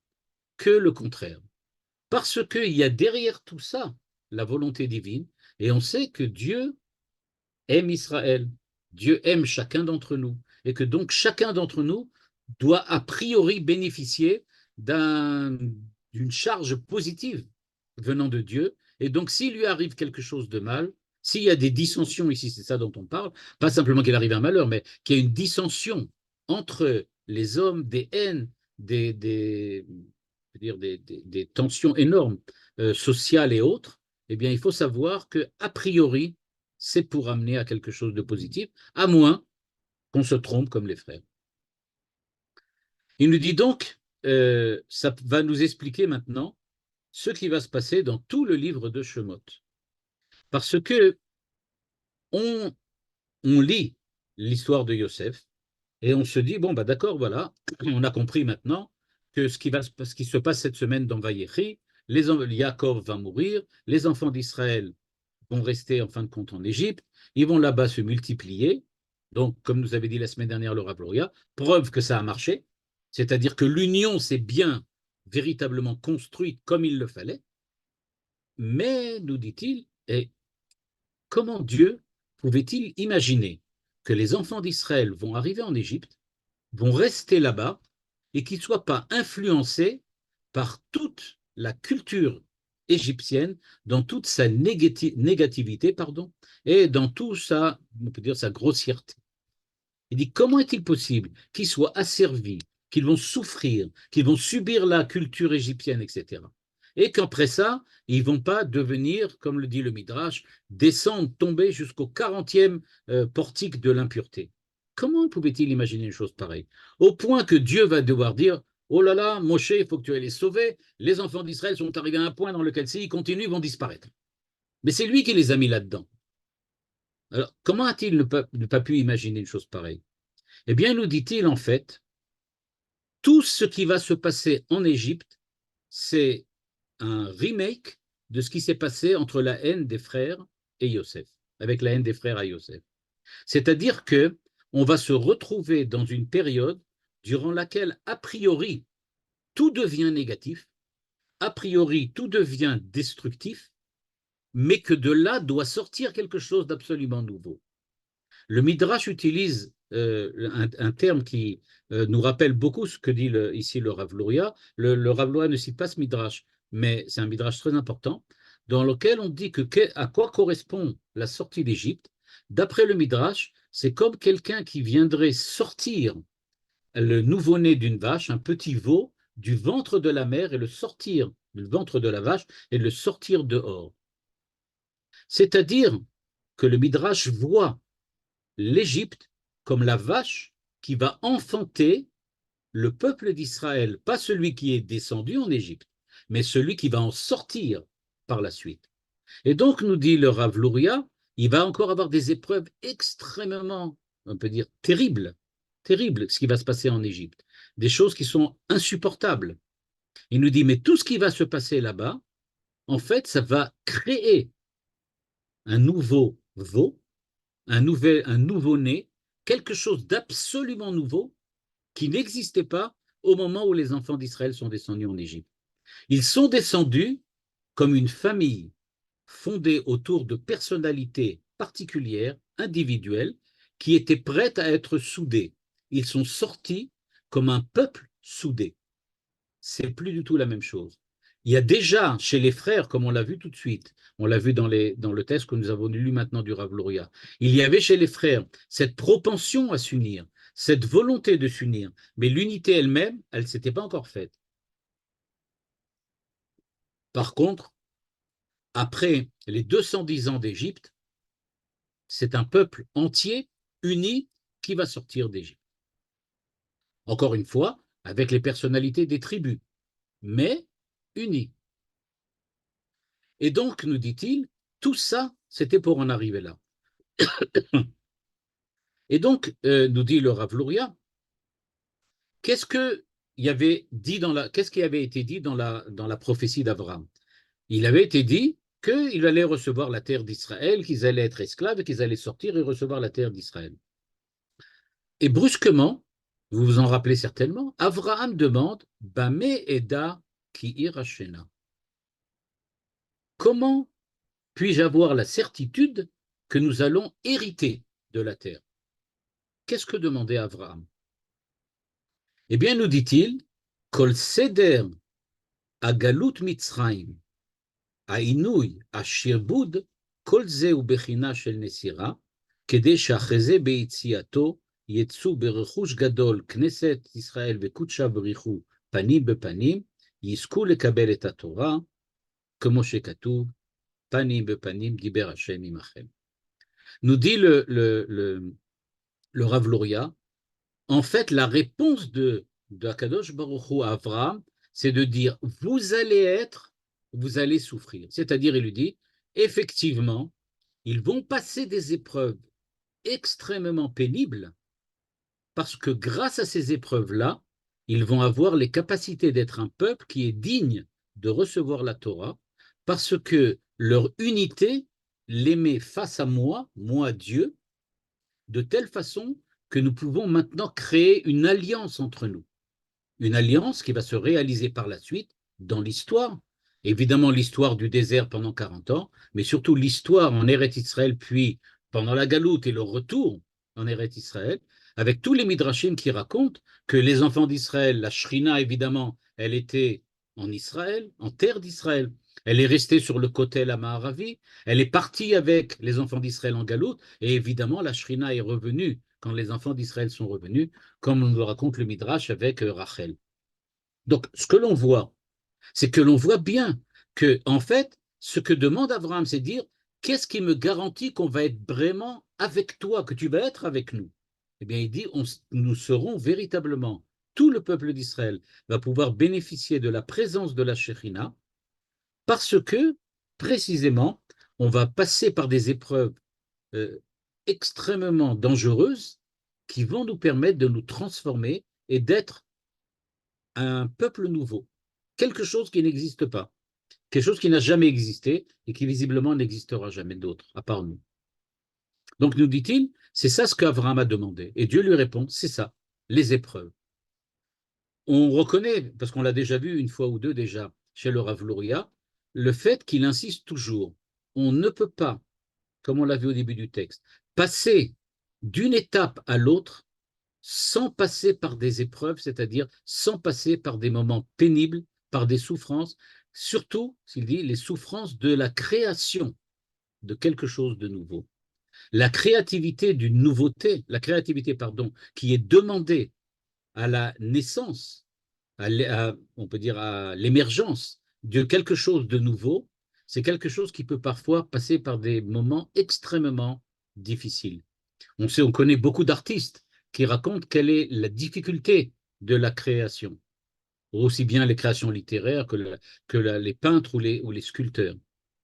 que le contraire. Parce qu'il y a derrière tout ça la volonté divine, et on sait que Dieu aime Israël, Dieu aime chacun d'entre nous. et que donc chacun d'entre nous doit a priori bénéficier d'une charge positive venant de Dieu. Et donc, s'il lui arrive quelque chose de mal, s'il y a des dissensions ici, c'est ça dont on parle, pas simplement qu'il arrive un malheur, mais qu'il y a une dissension entre les hommes, des haines, des tensions énormes sociales et autres, eh bien, il faut savoir que a priori, c'est pour amener à quelque chose de positif, à moins qu'on se trompe comme les frères. Il nous dit donc, ça va nous expliquer maintenant ce qui va se passer dans tout le livre de Shemot. Parce que on lit l'histoire de Yosef et on se dit, bon, bah, d'accord, voilà, on a compris maintenant que ce qui se passe cette semaine dans Vayechi, Yaakov va mourir, les enfants d'Israël vont rester en fin de compte en Égypte, ils vont là-bas se multiplier. Donc, comme nous avait dit la semaine dernière le Rav Gloria, preuve que ça a marché, c'est-à-dire que l'union s'est bien véritablement construite comme il le fallait. Mais, nous dit-il, et comment Dieu pouvait-il imaginer que les enfants d'Israël vont arriver en Égypte, vont rester là-bas et qu'ils ne soient pas influencés par toute la culture égyptienne dans toute sa négativité, pardon, et dans tout sa, on peut dire, sa grossièreté. Il dit, comment est-il possible qu'ils soient asservis, qu'ils vont souffrir, qu'ils vont subir la culture égyptienne, etc. Et qu'après ça, ils ne vont pas devenir, comme le dit le Midrash, descendre, tomber jusqu'au 40e portique de l'impureté. Comment pouvait-il imaginer une chose pareille? Au point que Dieu va devoir dire, oh là là, Moshe, il faut que tu ailles les sauver, les enfants d'Israël sont arrivés à un point dans lequel s'ils continuent, ils vont disparaître. Mais c'est lui qui les a mis là-dedans. Alors, comment a-t-il ne pas pu imaginer une chose pareille? Eh bien, nous dit-il, en fait, tout ce qui va se passer en Égypte, c'est un remake de ce qui s'est passé entre la haine des frères et Yosef, avec la haine des frères à Yosef. C'est-à-dire que on va se retrouver dans une période durant laquelle, a priori, tout devient négatif, a priori, tout devient destructif, mais que de là doit sortir quelque chose d'absolument nouveau. Le Midrash utilise un terme qui nous rappelle beaucoup ce que dit ici le Rav Luria. Le Rav Luria ne cite pas ce Midrash, mais c'est un Midrash très important, dans lequel on dit à quoi correspond la sortie d'Égypte. D'après le Midrash, c'est comme quelqu'un qui viendrait sortir le nouveau-né d'une vache, un petit veau, du ventre de la mère et le sortir du ventre de la vache et le sortir dehors. C'est-à-dire que le Midrash voit l'Égypte comme la vache qui va enfanter le peuple d'Israël, pas celui qui est descendu en Égypte, mais celui qui va en sortir par la suite. Et donc, nous dit le Rav Luria, il va encore avoir des épreuves extrêmement, on peut dire, terribles, terribles, ce qui va se passer en Égypte, des choses qui sont insupportables. Il nous dit, mais tout ce qui va se passer là-bas, en fait, ça va créer un nouveau veau, un nouveau-né, quelque chose d'absolument nouveau qui n'existait pas au moment où les enfants d'Israël sont descendus en Égypte. Ils sont descendus comme une famille fondée autour de personnalités particulières, individuelles, qui étaient prêtes à être soudées. Ils sont sortis comme un peuple soudé. C'est plus du tout la même chose. Il y a déjà chez les frères, comme on l'a vu tout de suite, on l'a vu dans le texte que nous avons lu maintenant du Rav Luria, il y avait chez les frères cette propension à s'unir, cette volonté de s'unir, mais l'unité elle-même, elle ne s'était pas encore faite. Par contre, après les 210 ans d'Égypte, c'est un peuple entier, uni, qui va sortir d'Égypte. Encore une fois, avec les personnalités des tribus, mais unis. Et donc, nous dit-il, tout ça, c'était pour en arriver là. Et donc, nous dit le Rav Luria, qu'est-ce qui avait été dit dans la prophétie d'Abraham? Il avait été dit qu'ils allaient recevoir la terre d'Israël, qu'ils allaient être esclaves et qu'ils allaient sortir et recevoir la terre d'Israël. Et brusquement, vous vous en rappelez certainement, Abraham demande Bame Eda ki irachena. Comment puis-je avoir la certitude que nous allons hériter de la terre? qu'est-ce que demandait Abraham? Eh bien, nous dit-il, Kol seder agalut Mitzrayim, העינוי, השעבוד, כל זה הוא בחינה של נסירה, כדי שאחרי זה ביציאתו יצאו ברכוש גדול כנסת ישראל וקודשה בריחו פנים בפנים, יזכו לקבל את התורה, כמו שכתוב, פנים בפנים דיבר השם עמכם. Nous dit le Rav Luria, en fait, la réponse de Akadosh Baruch Hu à Abraham, c'est de dire, vous allez souffrir. C'est-à-dire, il lui dit, effectivement, ils vont passer des épreuves extrêmement pénibles parce que grâce à ces épreuves-là, ils vont avoir les capacités d'être un peuple qui est digne de recevoir la Torah parce que leur unité les met face à moi Dieu, de telle façon que nous pouvons maintenant créer une alliance entre nous. Une alliance qui va se réaliser par la suite dans l'histoire. Évidemment, l'histoire du désert pendant 40 ans, mais surtout l'histoire en Eretz Israël, puis pendant la Galoute et le retour en Eretz Israël, avec tous les Midrashim qui racontent que les enfants d'Israël, la Shrina, évidemment, elle était en Israël, en terre d'Israël. Elle est restée sur le Kotel Amaharavi, elle est partie avec les enfants d'Israël en Galoute, et évidemment, la Shrina est revenue quand les enfants d'Israël sont revenus, comme on nous le raconte le Midrash avec Rachel. Donc, ce que l'on voit, c'est que l'on voit bien que, en fait, ce que demande Abraham, c'est dire, qu'est-ce qui me garantit qu'on va être vraiment avec toi, que tu vas être avec nous? Eh bien, il dit, nous serons véritablement, tout le peuple d'Israël va pouvoir bénéficier de la présence de la Shekhinah, parce que, précisément, on va passer par des épreuves extrêmement dangereuses qui vont nous permettre de nous transformer et d'être un peuple nouveau, quelque chose qui n'existe pas, quelque chose qui n'a jamais existé et qui visiblement n'existera jamais d'autre, à part nous. Donc nous dit-il, c'est ça ce qu'Abraham a demandé. Et Dieu lui répond, c'est ça, les épreuves. On reconnaît, parce qu'on l'a déjà vu une fois ou deux déjà chez le Rav Luria, le fait qu'il insiste toujours. On ne peut pas, comme on l'a vu au début du texte, passer d'une étape à l'autre sans passer par des épreuves, c'est-à-dire sans passer par des moments pénibles, par des souffrances, surtout, s'il dit, les souffrances de la création de quelque chose de nouveau. La créativité d'une nouveauté, la créativité, pardon, qui est demandée à la naissance, on peut dire à l'émergence de quelque chose de nouveau, c'est quelque chose qui peut parfois passer par des moments extrêmement difficiles. On connaît beaucoup d'artistes qui racontent quelle est la difficulté de la création, aussi bien les créations littéraires les peintres ou les sculpteurs,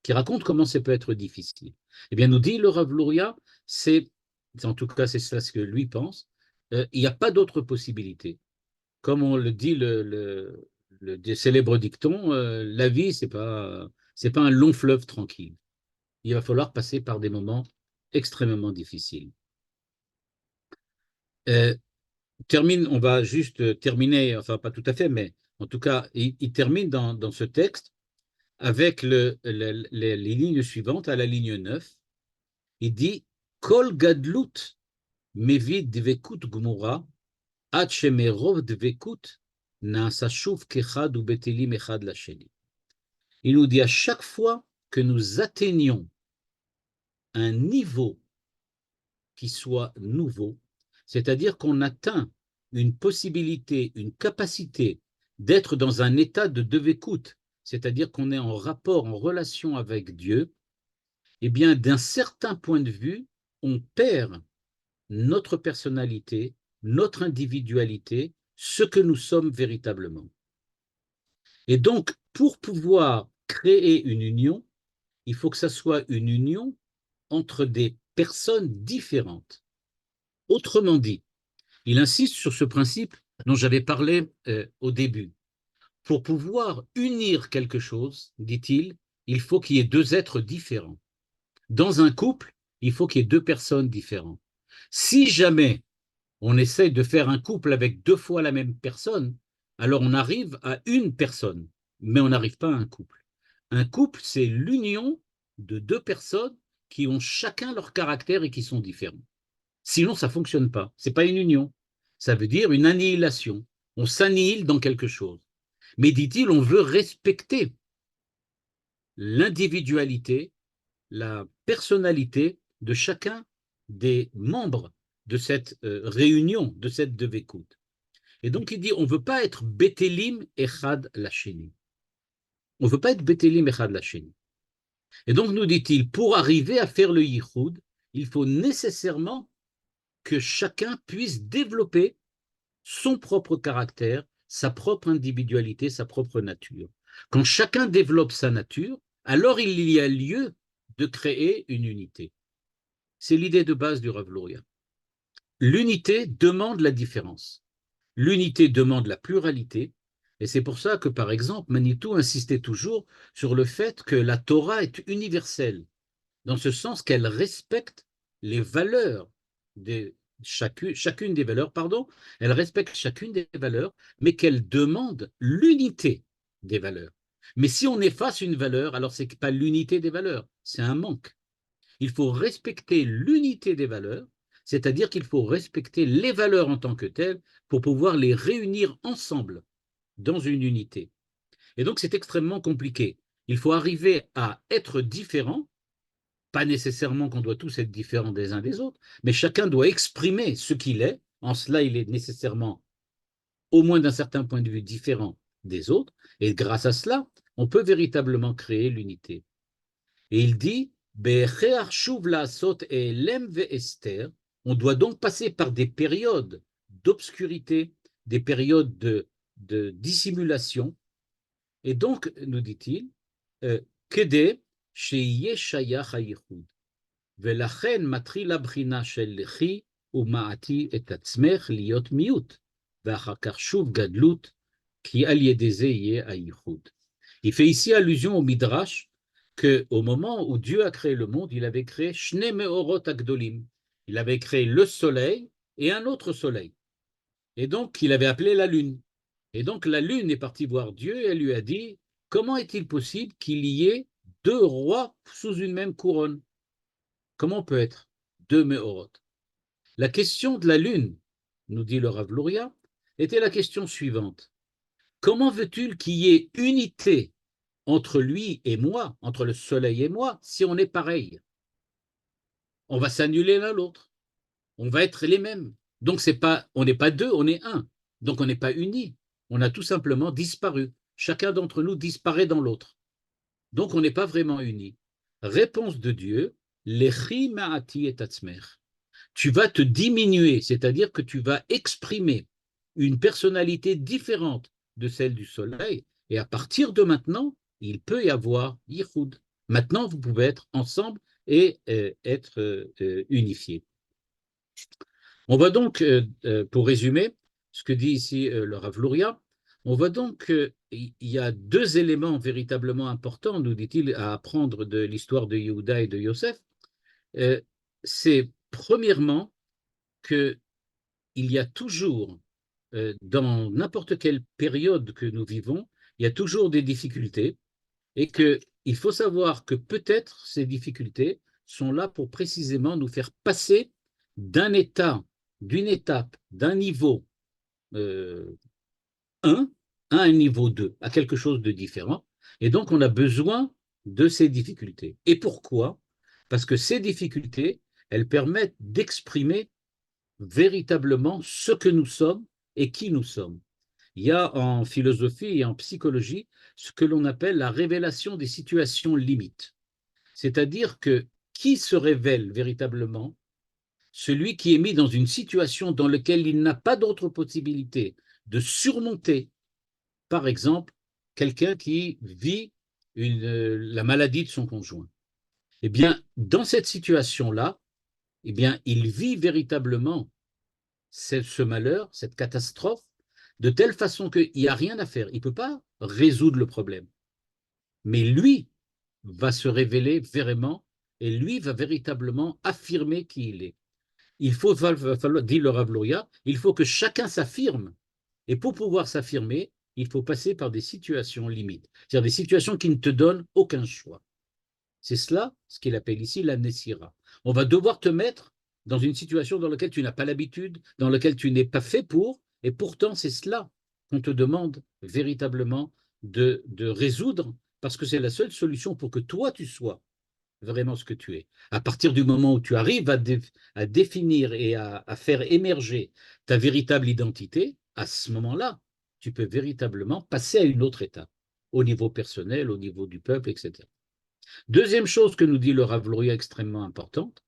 qui racontent comment ça peut être difficile. Eh bien, nous dit le Rav Luria, en tout cas c'est ça ce que lui pense, il n'y a pas d'autre possibilité. Comme on le dit le célèbre dicton, la vie, c'est pas un long fleuve tranquille. Il va falloir passer par des moments extrêmement difficiles. On va juste terminer, enfin pas tout à fait, mais en tout cas, il termine dans ce texte avec les lignes suivantes, à la ligne 9. Il dit Kol gadlut mevid dvekut gmura ad shemerov dvekut na'asa shuv kechad ubetelim echad lasheni. Il nous dit à chaque fois que nous atteignons un niveau qui soit nouveau, c'est-à-dire qu'on atteint une possibilité, une capacité d'être dans un état de devekut, c'est-à-dire qu'on est en rapport, en relation avec Dieu, eh bien, d'un certain point de vue, on perd notre personnalité, notre individualité, ce que nous sommes véritablement. Et donc, pour pouvoir créer une union, il faut que ça soit une union entre des personnes différentes. Autrement dit, il insiste sur ce principe dont j'avais parlé au début. Pour pouvoir unir quelque chose, dit-il, il faut qu'il y ait deux êtres différents. Dans un couple, il faut qu'il y ait deux personnes différentes. Si jamais on essaye de faire un couple avec deux fois la même personne, alors on arrive à une personne, mais on n'arrive pas à un couple. Un couple, c'est l'union de deux personnes qui ont chacun leur caractère et qui sont différents. Sinon, ça ne fonctionne pas. Ce n'est pas une union. Ça veut dire une annihilation. On s'annihile dans quelque chose. Mais dit-il, on veut respecter l'individualité, la personnalité de chacun des membres de cette réunion, de cette Devekut. Et donc il dit, on ne veut pas être Betelim Echad Lacheni. On ne veut pas être Betelim Echad Lacheni. Et donc nous dit-il, pour arriver à faire le Yichud, il faut nécessairement que chacun puisse développer son propre caractère, sa propre individualité, sa propre nature. Quand chacun développe sa nature, alors il y a lieu de créer une unité. C'est l'idée de base du Rav Luria. L'unité demande la différence. L'unité demande la pluralité. Et c'est pour ça que, par exemple, Manitou insistait toujours sur le fait que la Torah est universelle, dans ce sens qu'elle respecte les valeurs de chacune des valeurs, pardon, elle respecte chacune des valeurs, mais qu'elle demande l'unité des valeurs. Mais si on efface une valeur, alors ce n'est pas l'unité des valeurs, c'est un manque. Il faut respecter l'unité des valeurs, c'est-à-dire qu'il faut respecter les valeurs en tant que telles pour pouvoir les réunir ensemble dans une unité. Et donc c'est extrêmement compliqué. Il faut arriver à être différent, pas nécessairement qu'on doit tous être différents des uns des autres, mais chacun doit exprimer ce qu'il est. En cela, il est nécessairement, au moins d'un certain point de vue, différent des autres. Et grâce à cela, on peut véritablement créer l'unité. Et il dit, on doit donc passer par des périodes d'obscurité, des périodes de dissimulation. Et donc, nous dit-il, Kede sheyeh shayach hayichud. ולכן מתחיל הבחינה של לכי ומעטי את עצמך להיות מיעוט, ואחר כך שוב גדלות, כי על ידי זה יהיה הייחוד. Il fait ici allusion au Midrash qu'au moment où Dieu a créé le monde, il avait créé Shne Meorot Agdolim. Il avait créé le soleil et un autre soleil. Et donc, il avait appelé la lune. Et donc, la lune est partie voir Dieu et elle lui a dit, comment est-il possible qu'il y ait deux rois sous une même couronne? Comment peut être deux Meorot? La question de la lune, nous dit le Rav Luria, était la question suivante. Comment veut-il qu'il y ait unité entre lui et moi, entre le soleil et moi, si on est pareil? On va s'annuler l'un l'autre. On va être les mêmes. Donc on n'est pas deux, on est un. Donc on n'est pas unis. On a tout simplement disparu. Chacun d'entre nous disparaît dans l'autre. Donc on n'est pas vraiment unis. Réponse de Dieu, Lechi ma'ati et atzmer. Tu vas te diminuer, c'est-à-dire que tu vas exprimer une personnalité différente de celle du soleil, et à partir de maintenant, il peut y avoir yichud. Maintenant, vous pouvez être ensemble et être unifiés. On va donc, pour résumer ce que dit ici le Rav Luria, on voit donc qu'il y a deux éléments véritablement importants, nous dit-il, à apprendre de l'histoire de Yehuda et de Yosef. C'est premièrement qu'il y a toujours, dans n'importe quelle période que nous vivons, il y a toujours des difficultés et qu'il faut savoir que peut-être ces difficultés sont là pour précisément nous faire passer d'un état, d'une étape, d'un niveau 1 à un niveau 2, à quelque chose de différent. Et donc, on a besoin de ces difficultés. Et pourquoi? Parce que ces difficultés, elles permettent d'exprimer véritablement ce que nous sommes et qui nous sommes. Il y a en philosophie et en psychologie ce que l'on appelle la révélation des situations limites. C'est-à-dire que qui se révèle véritablement? Celui qui est mis dans une situation dans laquelle il n'a pas d'autre possibilité de surmonter, par exemple, quelqu'un qui vit la maladie de son conjoint. Eh bien, dans cette situation-là, eh bien, il vit véritablement ce malheur, cette catastrophe, de telle façon qu'il n'y a rien à faire. Il ne peut pas résoudre le problème. Mais lui va se révéler vraiment et lui va véritablement affirmer qui il est. Il faut, dit le Rav Luria, il faut que chacun s'affirme. Et pour pouvoir s'affirmer, il faut passer par des situations limites, c'est-à-dire des situations qui ne te donnent aucun choix. C'est cela, ce qu'il appelle ici la Nessira. On va devoir te mettre dans une situation dans laquelle tu n'as pas l'habitude, dans laquelle tu n'es pas fait pour, et pourtant c'est cela qu'on te demande véritablement de résoudre, parce que c'est la seule solution pour que toi tu sois vraiment ce que tu es. À partir du moment où tu arrives à définir et à faire émerger ta véritable identité, à ce moment-là, tu peux véritablement passer à une autre étape, au niveau personnel, au niveau du peuple, etc. Deuxième chose que nous dit le Rav Luria extrêmement importante,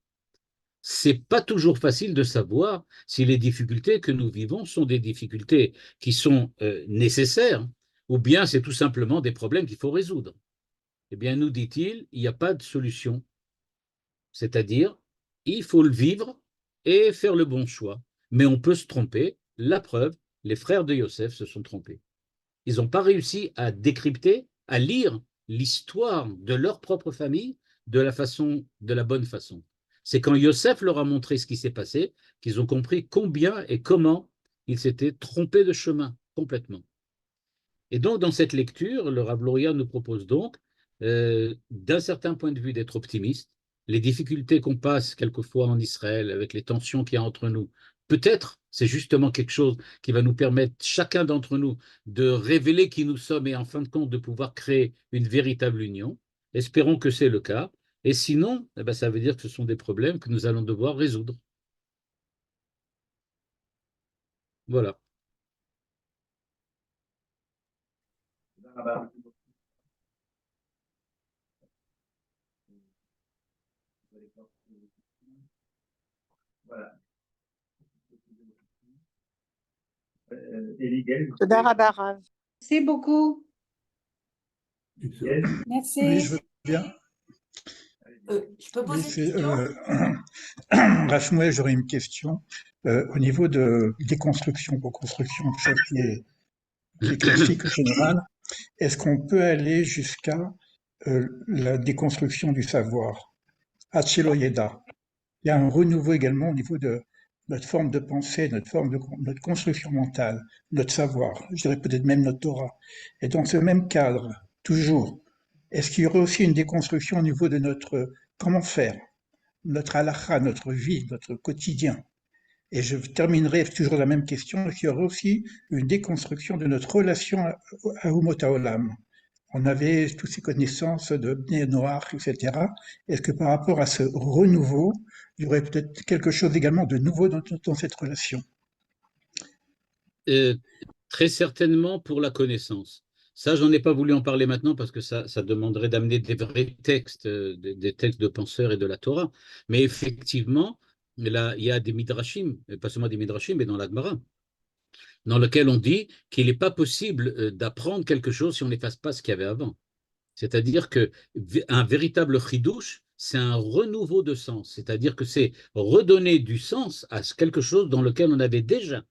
c'est pas toujours facile de savoir si les difficultés que nous vivons sont des difficultés qui sont nécessaires ou bien c'est tout simplement des problèmes qu'il faut résoudre. Eh bien, nous dit-il, il n'y a pas de solution. C'est-à-dire, il faut le vivre et faire le bon choix. Mais on peut se tromper. La preuve, les frères de Yosef se sont trompés. Ils n'ont pas réussi à décrypter, à lire l'histoire de leur propre famille de la bonne façon. C'est quand Yosef leur a montré ce qui s'est passé qu'ils ont compris combien et comment ils s'étaient trompés de chemin complètement. Et donc, dans cette lecture, le Rav Luria nous propose donc, d'un certain point de vue, d'être optimiste. Les difficultés qu'on passe quelquefois en Israël, avec les tensions qu'il y a entre nous, peut-être c'est justement quelque chose qui va nous permettre, chacun d'entre nous, de révéler qui nous sommes et en fin de compte de pouvoir créer une véritable union. Espérons que c'est le cas. Et sinon, eh ben, ça veut dire que ce sont des problèmes que nous allons devoir résoudre. Voilà. Voilà. תודה רבה, רב. Merci beaucoup. Yes. Merci. Oui, je veux bien. Je peux poser Oui, une question Rav Shmuel, j'aurais une question. Au niveau de déconstruction, reconstruction, chose qui est classique en général, est-ce qu'on peut aller jusqu'à la déconstruction du savoir? Hachelo Yeda. Il y a un renouveau également au niveau de notre forme de pensée, notre construction mentale, notre savoir, je dirais peut-être même notre Torah. Et dans ce même cadre, toujours, est-ce qu'il y aurait aussi une déconstruction au niveau de notre comment faire, notre halakha, notre vie, notre quotidien? Et je terminerai toujours la même question, est-ce qu'il y aurait aussi une déconstruction de notre relation à Umot Haolam? On avait toutes ces connaissances de Bnei Noach, etc. Est-ce que par rapport à ce renouveau, il y aurait peut-être quelque chose également de nouveau dans cette relation? Très certainement pour la connaissance. Ça, j'en ai pas voulu en parler maintenant parce que ça demanderait d'amener des vrais textes, des textes de penseurs et de la Torah. Mais effectivement, là, il y a des midrashim, et pas seulement des midrashim, mais dans l'Agmara, dans lequel on dit qu'il n'est pas possible d'apprendre quelque chose si on n'efface pas ce qu'il y avait avant. C'est-à-dire qu'un véritable chidouche, c'est un renouveau de sens. C'est-à-dire que c'est redonner du sens à quelque chose dans lequel on avait déjà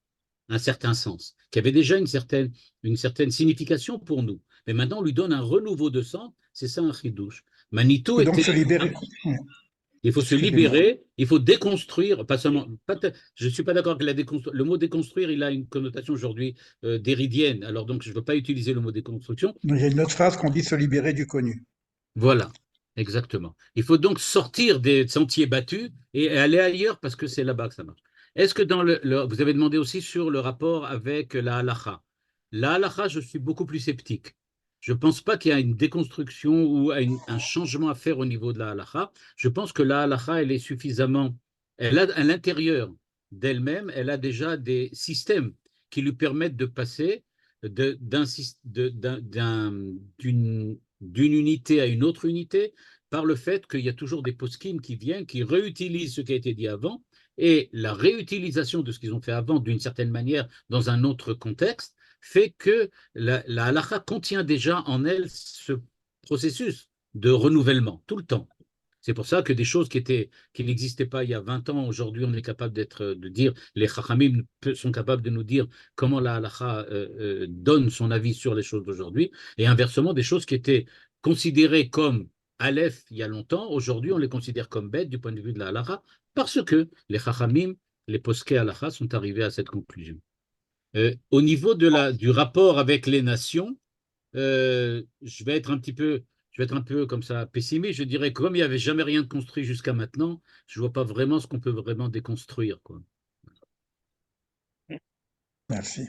un certain sens, qui avait déjà une certaine signification pour nous. Mais maintenant, on lui donne un renouveau de sens, c'est ça un chidouche. Manitou Donc se libérer. Il faut se libérer, il faut déconstruire, pas seulement. Je ne suis pas d'accord que le mot déconstruire, il a une connotation aujourd'hui déridienne. Alors donc, je ne veux pas utiliser le mot déconstruction. Il y a une autre phrase qu'on dit se libérer du connu. Voilà, exactement. Il faut donc sortir des sentiers battus et aller ailleurs parce que c'est là-bas que ça marche. Est-ce que vous avez demandé aussi sur le rapport avec la halacha? La halacha, je suis beaucoup plus sceptique. Je ne pense pas qu'il y a une déconstruction ou un changement à faire au niveau de la halacha. Je pense que la halacha, elle est suffisamment, elle a à l'intérieur d'elle-même, elle a déjà des systèmes qui lui permettent de passer d'une unité à une autre unité par le fait qu'il y a toujours des poskim qui viennent, qui réutilisent ce qui a été dit avant, et la réutilisation de ce qu'ils ont fait avant d'une certaine manière dans un autre contexte fait que la halakha contient déjà en elle ce processus de renouvellement tout le temps. C'est pour ça que des choses qui n'existaient pas il y a 20 ans, aujourd'hui on est capable de dire, les chachamim sont capables de nous dire comment la halakha donne son avis sur les choses d'aujourd'hui, et inversement des choses qui étaient considérées comme Aleph il y a longtemps, aujourd'hui on les considère comme bêtes du point de vue de la halakha, parce que les chachamim, les posquets halakha sont arrivés à cette conclusion. Au niveau du rapport avec les nations, je vais être un petit peu, je vais être un peu comme ça pessimiste, je dirais que comme il n'y avait jamais rien de construit jusqu'à maintenant, je ne vois pas vraiment ce qu'on peut vraiment déconstruire, quoi. Merci.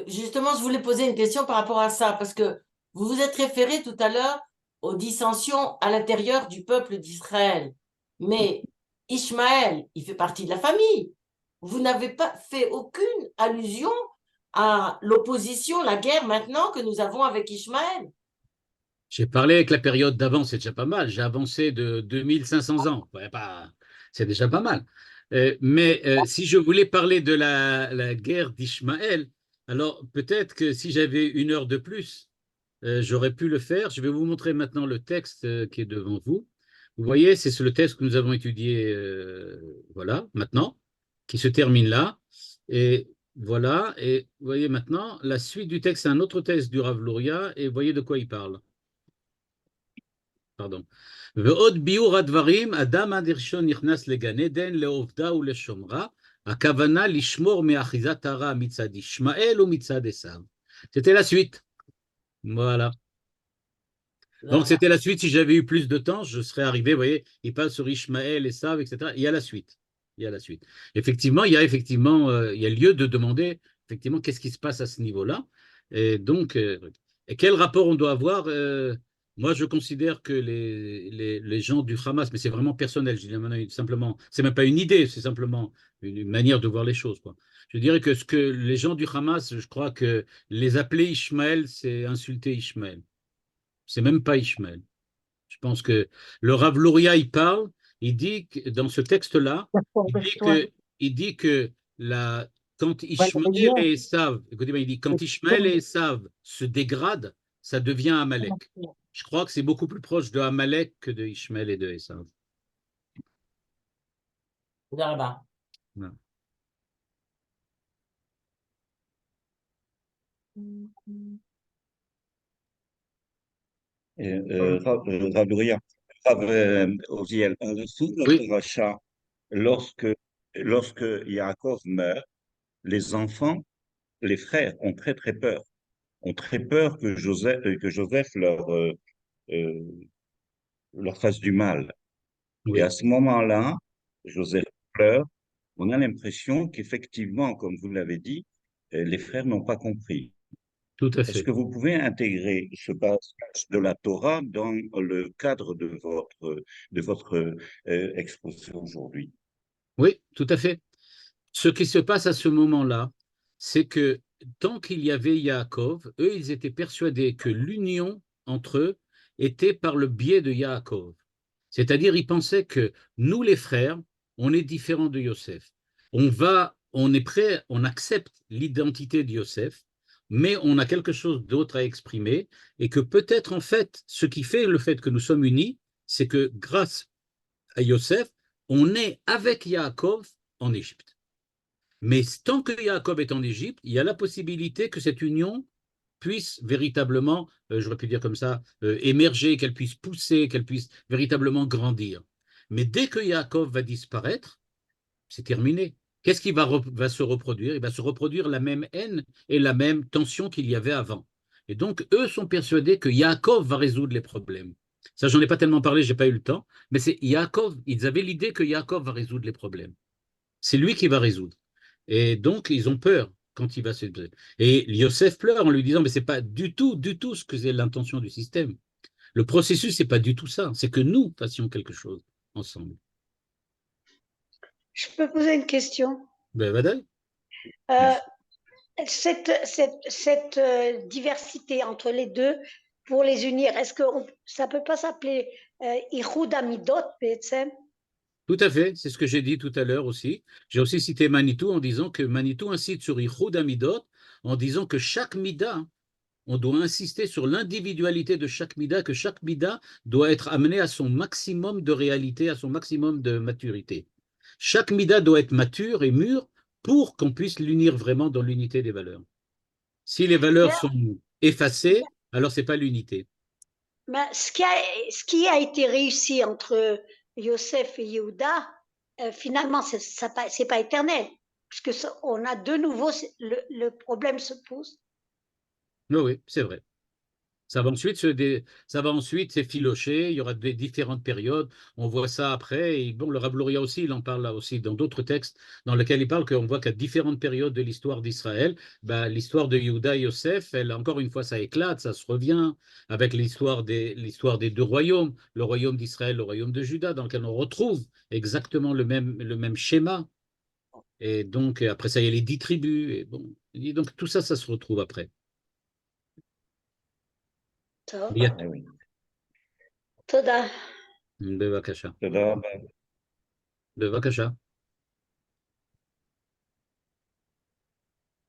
Justement, je voulais poser une question par rapport à ça, parce que vous vous êtes référé tout à l'heure aux dissensions à l'intérieur du peuple d'Israël. Mais Ishmaël, il fait partie de la famille. Vous n'avez pas fait aucune allusion à l'opposition, la guerre maintenant que nous avons avec Ishmaël. J'ai parlé avec la période d'avant, c'est déjà pas mal. J'ai avancé de 2500 ans. Ouais, c'est déjà pas mal. Mais si je voulais parler de la guerre d'Ishmaël, alors peut-être que si j'avais une heure de plus, j'aurais pu le faire. Je vais vous montrer maintenant le texte qui est devant vous. Vous voyez, c'est le texte que nous avons étudié, voilà, maintenant, qui se termine là. Et voilà, et vous voyez maintenant, la suite du texte, c'est un autre texte du Rav Luria, et vous voyez de quoi il parle. Pardon. ועוד ביאור הדברים, אדם עד ראשון נכנס לגן עדן, לעובדה ולשומרה, הכוונה לשמור מאחיזת הרע מצד ישמעאל ומצד עשיו. C'était la suite. Voilà. Donc c'était la suite. Si j'avais eu plus de temps, je serais arrivé, vous voyez, il parle sur Ishmaël, Esav, etc. Il y a la suite. Il y a la suite. Effectivement, il y a lieu de demander, effectivement, qu'est-ce qui se passe à ce niveau-là. Et donc, et quel rapport on doit avoir moi, je considère que les gens du Hamas, mais c'est vraiment personnel, je dis maintenant, simplement, c'est même pas une idée, c'est simplement une manière de voir les choses, quoi. Je dirais que ce que les gens du Hamas, je crois que les appeler Ishmaël, c'est insulter Ishmaël. C'est même pas Ishmaël. Je pense que le Rav Luria, il parle, il dit que, dans ce texte-là, il dit que quand Ishmaël et Esav, écoutez bien, il dit quand Ishmaël et Esav se dégradent, ça devient Amalek. Je crois que c'est beaucoup plus proche de Amalek que de Ishmaël et de Esav. Voilà. Voilà. Rav Luria, Rav Oziel, sous notre rachat, lorsque Yaakov meurt, les enfants, les frères ont très très peur. Ont très peur que Joseph euh, leur fasse du mal. Et à Oui, ce moment-là, Joseph pleure. On a l'impression qu'effectivement, comme vous l'avez dit, les frères n'ont pas compris. tout à Est-ce fait. que vous pouvez intégrer ce passage de la Torah dans le cadre de votre exposé aujourd'hui? Oui, tout à fait. Ce qui se passe à ce moment-là, c'est que tant qu'il y avait Yaakov, eux, ils étaient persuadés que l'union entre eux était par le biais de Yaakov. C'est-à-dire, ils pensaient que nous, les frères, on est différents de Yosef. On est prêt, on accepte l'identité de Yosef, mais on a quelque chose d'autre à exprimer, et que peut-être, en fait, ce qui fait le fait que nous sommes unis, c'est que grâce à Yosef, on est avec Yaakov en Égypte. Mais tant que Yaakov est en Égypte, il y a la possibilité que cette union puisse véritablement, j'aurais pu dire comme ça, émerger, qu'elle puisse pousser, qu'elle puisse véritablement grandir. Mais dès que Yaakov va disparaître, c'est terminé. Qu'est-ce qui va se reproduire? Il va se reproduire la même haine et la même tension qu'il y avait avant. Et donc, eux sont persuadés que Yaakov va résoudre les problèmes. Ça, j'en ai pas tellement parlé, j'ai pas eu le temps, mais c'est Yaakov, ils avaient l'idée que Yaakov va résoudre les problèmes. C'est lui qui va résoudre. Et donc, ils ont peur quand il va se... Et Yosef pleure en lui disant, mais c'est pas du tout ce que c'est l'intention du système. Le processus, c'est pas du tout ça. C'est que nous fassions quelque chose ensemble. Je peux poser une question? Ben, Vadaï. Cette diversité entre les deux, pour les unir, est-ce que ça peut pas s'appeler Ichud Amidot, B'etzem? Tout à fait, c'est ce que j'ai dit tout à l'heure aussi. J'ai aussi cité Manitou en disant que Manitou incite sur Ichud Amidot, en disant que chaque mida, on doit insister sur l'individualité de chaque mida, que chaque mida doit être amené à son maximum de réalité, à son maximum de maturité. Chaque mida doit être mature et mûr pour qu'on puisse l'unir vraiment dans l'unité des valeurs. Si les valeurs sont effacées, alors ce n'est pas l'unité. Ben, ce qui a été réussi entre Yosef et Yehuda, finalement, c'est pas éternel, puisque on a de nouveau, le problème se pose. Oui, oui, c'est vrai. Ça va ensuite s'effilocher, il y aura des différentes périodes, on voit ça après, et bon, le Rav Luria aussi, il en parle là aussi dans d'autres textes dans lesquels il parle qu'on voit qu'à différentes périodes de l'histoire d'Israël, ben, l'histoire de Yehuda et Yosef, elle, encore une fois, ça éclate, ça se revient avec l'histoire des deux royaumes, le royaume d'Israël, le royaume de Juda, dans lequel on retrouve exactement le même schéma. Et donc, après ça, il y a les 10 tribus, et bon, et donc tout ça, ça se retrouve après. טוב, oui. תודה. בבקשה. תודה רבה. בבקשה.